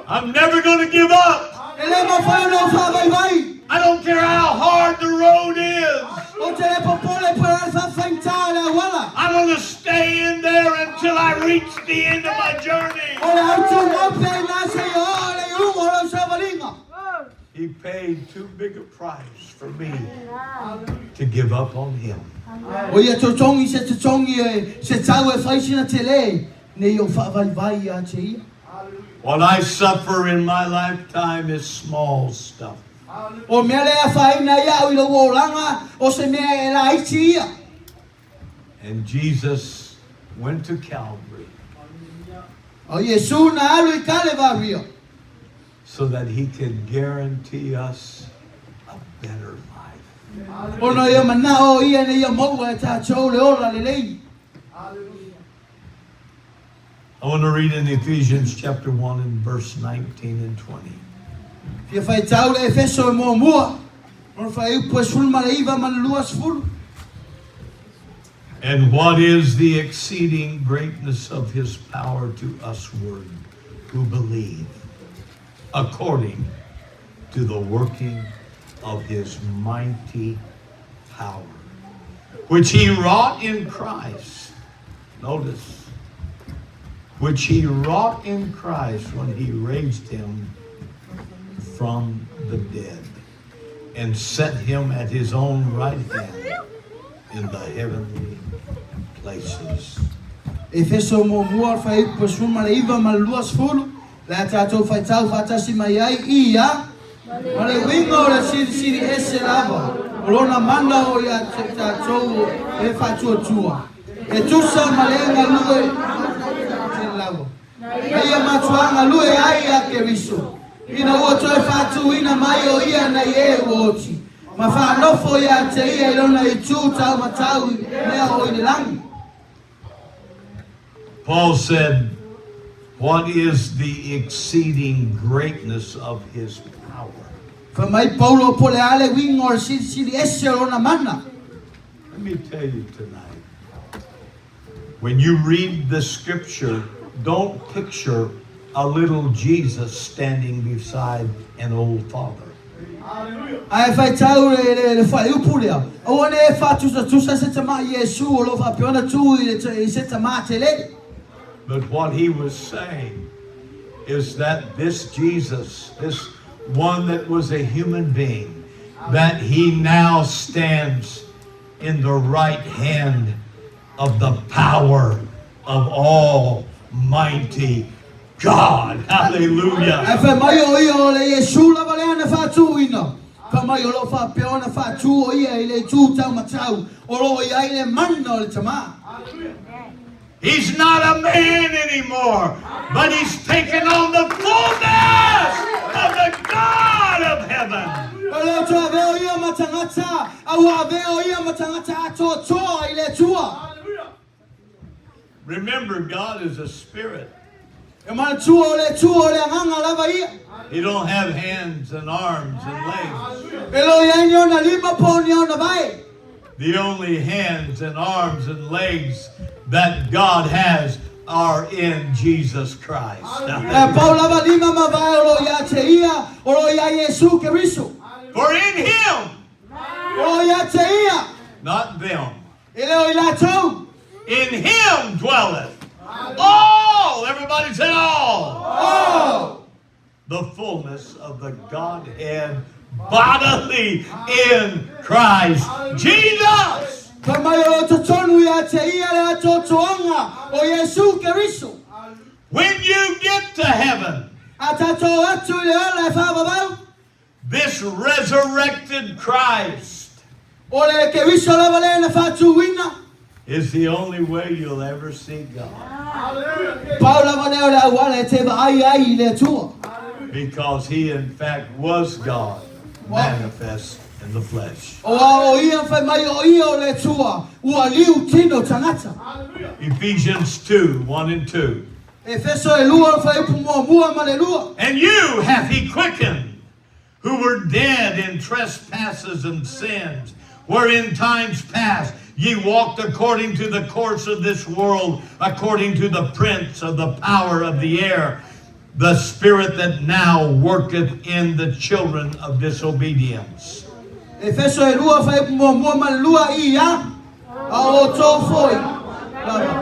I'm never going to give up. Le mawhai o no wha vai vai. I don't care how hard the road is. O te le popole para fa fainta le wala. I'm going to stay in there until I reach the end of my journey. O le auto mo pe na se o le u o lo sa valinga. He paid too big a price for me to give up on him. O ia to tongi se se tau e faisina te le ne o fa vai a te ia. What I suffer in my lifetime is small stuff. O mea le a faina ia o ilo o langa o se mea e la iti ia. And Jesus went to Calvary O Yesu na alu I Kalevario. so that he could guarantee us a better life. O no ia mana o ia ne ia mau e tātou le ola le lei. I want to read in Ephesians chapter 1 and verse 19 and 20. Fia fai tau le Efeso e mua mua. O fai upo e sulma le iwa man luas fulu. And what is the exceeding greatness of his power to usward who believe, according to the working of his mighty power, which he wrought in Christ. Notice, which he wrought in Christ when he raised him from the dead and set him at his own right hand in the heavenly places. Efeso mua mua fai upo e sulma le iwa man luas fulu. Le tātou fai tau fatasi mai ai ia. Ma le winga o le siri ese lava. O lona mana o ia te tātou e fatua tua. E tusa ma le nga lue te lava. E ia matuanga lue ai a ke riso. Ina ua toi fatu ina mai o ia na ie uoti. Ma whanofo ia te ia ilona I tū tau matau mea o I langi. Paul said, what is the exceeding greatness of his power? Fa mai Paulo po le ale winga o le siri ese o lona mana. Let me tell you tonight, when you read the scripture, don't picture a little Jesus standing beside an old father. Ai fai tau le fai upu lea. O ane e tusa se tama Yesu o lo fa piona tu I se tama te le. But what he was saying is that this Jesus, this one that was a human being, that he now stands in the right hand of the power of Almighty God. Hallelujah. Ai fai mai o ia o le Yesu lava le ana fa tu ina. Fa mai o lo fa piona fa tu o ia I le tu tau matau. O lo ia I le mana o le tama. He's not a man anymore, but he's taken on the fullness of the God of heaven. O le toa veo ia matangata. Au a veo ia matangata ato toa I le tua. Remember, God is a spirit. E mana tua o le anganga lava ia. He don't have hands and arms and legs. E lo ia nyo na lima po nyo na vai. The only hands and arms and legs that God has are in Jesus Christ. E pau lava lima ma vai o lo ia te ia. O lo ia Yesu Keriso. For in him, O ia te ia. not them, E leo I la tau. in him dwelleth all, everybody said all, Oh. the fullness of the Godhead bodily in Christ Jesus. Ka mai o to tonu ia te ia le ato toanga o Yesu Keriso. When you get to heaven, A tato atu le ala e whababau. this resurrected Christ O le Keriso lava le na whatu wina. is the only way you'll ever see God, Pau lava le o le awala e te wa ai le tua. because he in fact was God manifest in the flesh. O a o ia whai mai o ia o le tua. Ua liu tino tangata. Ephesians 2, 1 and 2. Efeso e lua whai upu mua mua ma le lua. And you hath he quickened, who were dead in trespasses and sins, where in times past ye walked according to the course of this world, according to the prince of the power of the air, the spirit that now worketh in the children of disobedience, Efeso e lua fai mua malua ia. O tō foi.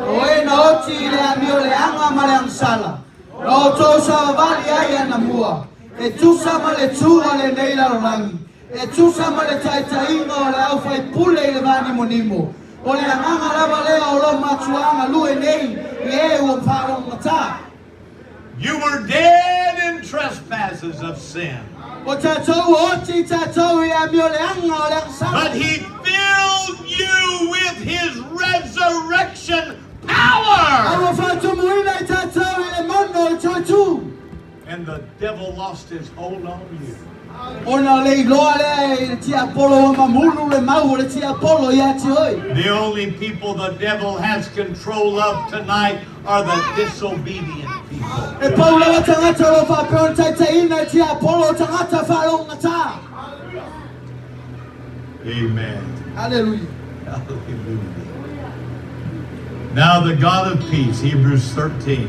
O e na oti le amio le anga ma le angsala. O tō sa vali aia na mua. E tusa ma le tua le nei la rangi. E tusa ma le taitainga o le au fai pule le vani monimo. O le anga lava lea o lo matuanga lue nei. E ua paro ngata. You were dead in trespasses of sin. O tātou oti tātou e amio le anga o le angsala. But he filled you with his resurrection power. Awa whātumuina I tātou e le mono I tātou. And the devil lost his hold on you. Ona le loa le ti apolo ma mulu le mau le ti apolo ia ti oi. The only people the devil has control of tonight are the disobedient people. E paula wa tangata wa whapeo taitaina ti apolo tangata whalo ngata. Amen. Hallelujah. Hallelujah. Now the God of peace, Hebrews 13,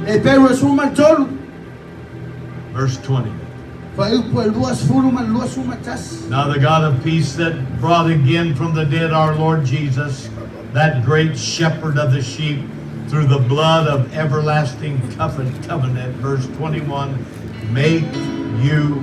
E peru suma tolu. verse 20. Fa upo luas fulu man luas suma tas. Now the God of peace that brought again from the dead our Lord Jesus, that great shepherd of the sheep, through the blood of everlasting covenant, verse 21, make you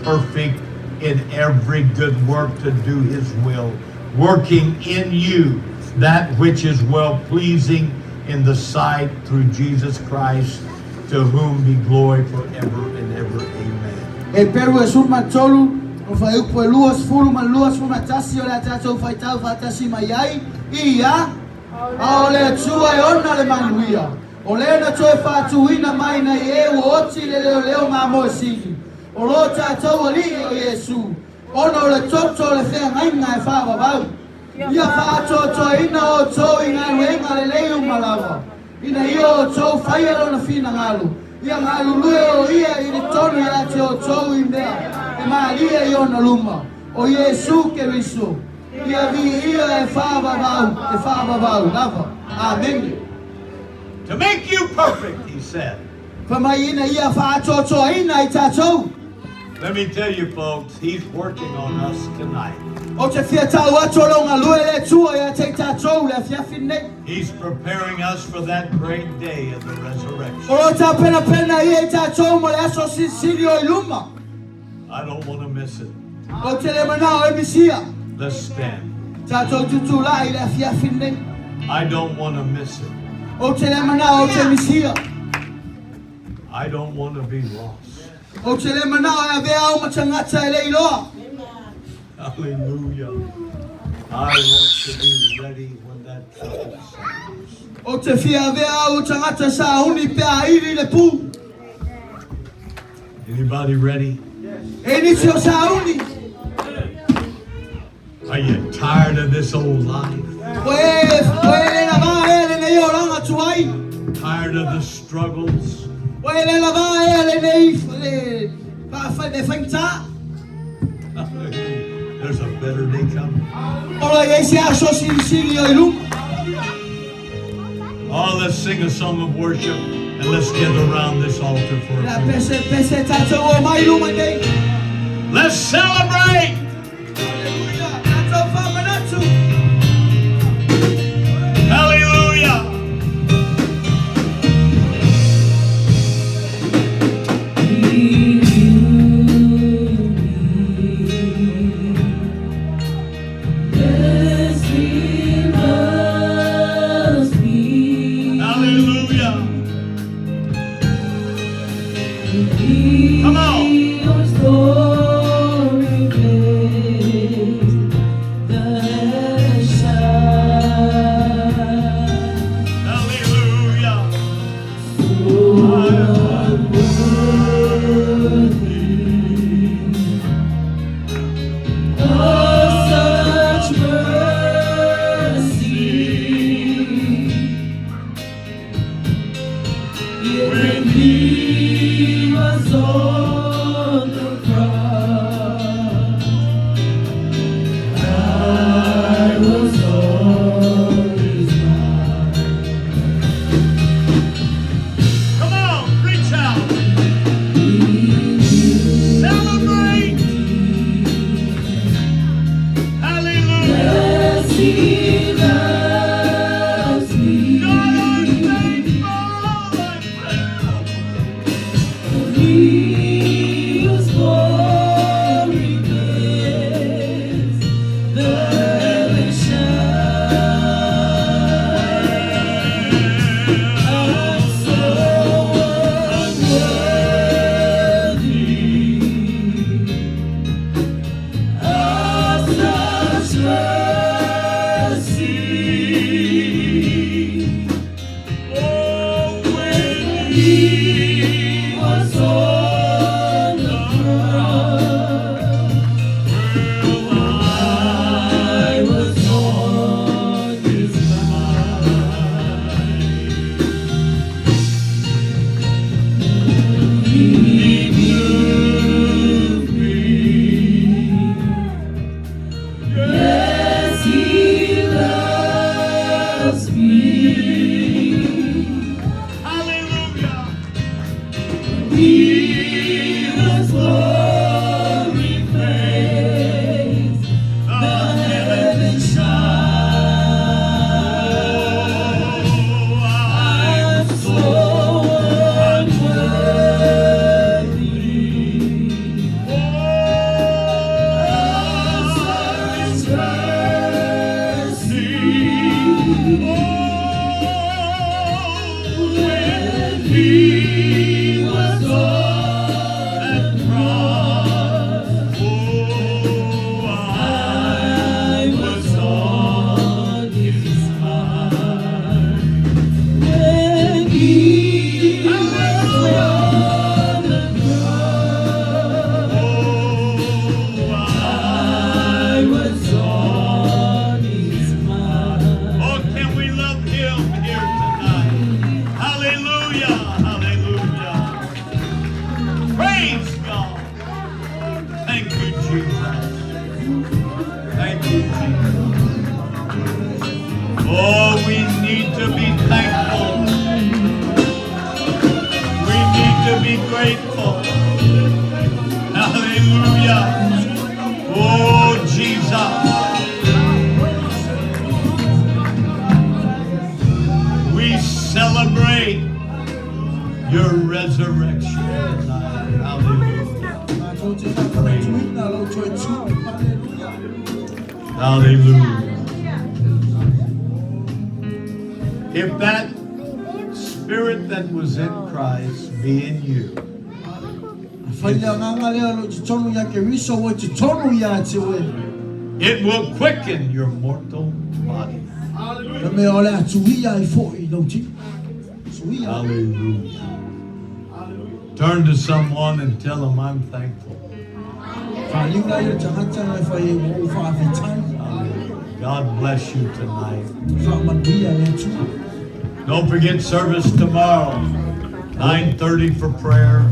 perfect in every good work to do his will, working in you that which is well-pleasing in the sight through Jesus Christ, to whom be glory forever and ever. Amen. E peru suma tolu. O fa upo luas fulu man luas suma tas o le tātou whaitau whatasi mai ai. Ia. A le tua e ona le manuia. O le na toe whātuina mai na I e o oti le leo ngā moe sini. O lo tātou ali o Yesu. Ono le toto le whea ngainga e whāwawau. Ia whātoto ina o tō I ngā ruenga le leo malawa. Ina ia o tō whaialo na whina ngalu. Ia ngā lulue o ia I le tonu ia te o tō I mea. E maalia I ona luma. O Yesu ke riso. Ia vi ia e whāwawau. Lava. Amen. To make you perfect, he said. Whamai ina ia whātoto ina I tātou. Let me tell you folks, he's working on us tonight. O te whia tau atolonga lue le tua ia te tātou le whiawhine. He's preparing us for that great day of the resurrection. O lo tā pena ia I tātou mo le aso sisiri o I luma. I don't want to miss it. O te le manao e misia. Let's stand. Tātou tutu la I le whiawhine. I don't want to miss it. O te le manao o te misia. I don't want to be lost. O te le manao e vea o matangata e le iloa. Hallelujah. I want to be ready when that trumpet sounds. O te whia vea o tangata sa uni pea iri le pū. Anybody ready? E nisi o sa uni. Are you tired of this old life? Koe le lava e le nei o ranga tuai. Tired of the struggles? Koe le lava e le nei le whaita. There's a better day coming. Ola e se aso siri o I luma. Oh, let's sing a song of worship and let's gather around this altar for La a few. pese tātou o mai luma nei. Let's celebrate! Hallelujah. Tātou whamanatu. Hallelujah! Hallelujah! Come on! Hallelujah! When he was on the cross, I was on his mind. Come on, reach out! Celebrate! was on the cross. I was on his mind. He moved me. Yes, he loves me. Hallelujah. He was glory, praise, the heavens shine. I'm so unworthy. Of such mercy. When he was on that cross, I was on his mind. When he was on the cross, I was on his mind. Oh, can we love him here tonight? Hallelujah. Hallelujah. Praise God. Thank you, Jesus. Thank you, Jesus. Oh, we need to be thankful. We need to be grateful. Hallelujah. Oh, Jesus. We celebrate your resurrection tonight. Hallelujah. Hallelujah. If that spirit that was in Christ be in you, it will quicken your mortal body. Hallelujah. Turn to someone and tell them I'm thankful. Hallelujah. God bless you tonight. Don't forget service tomorrow, 9:30 for prayer.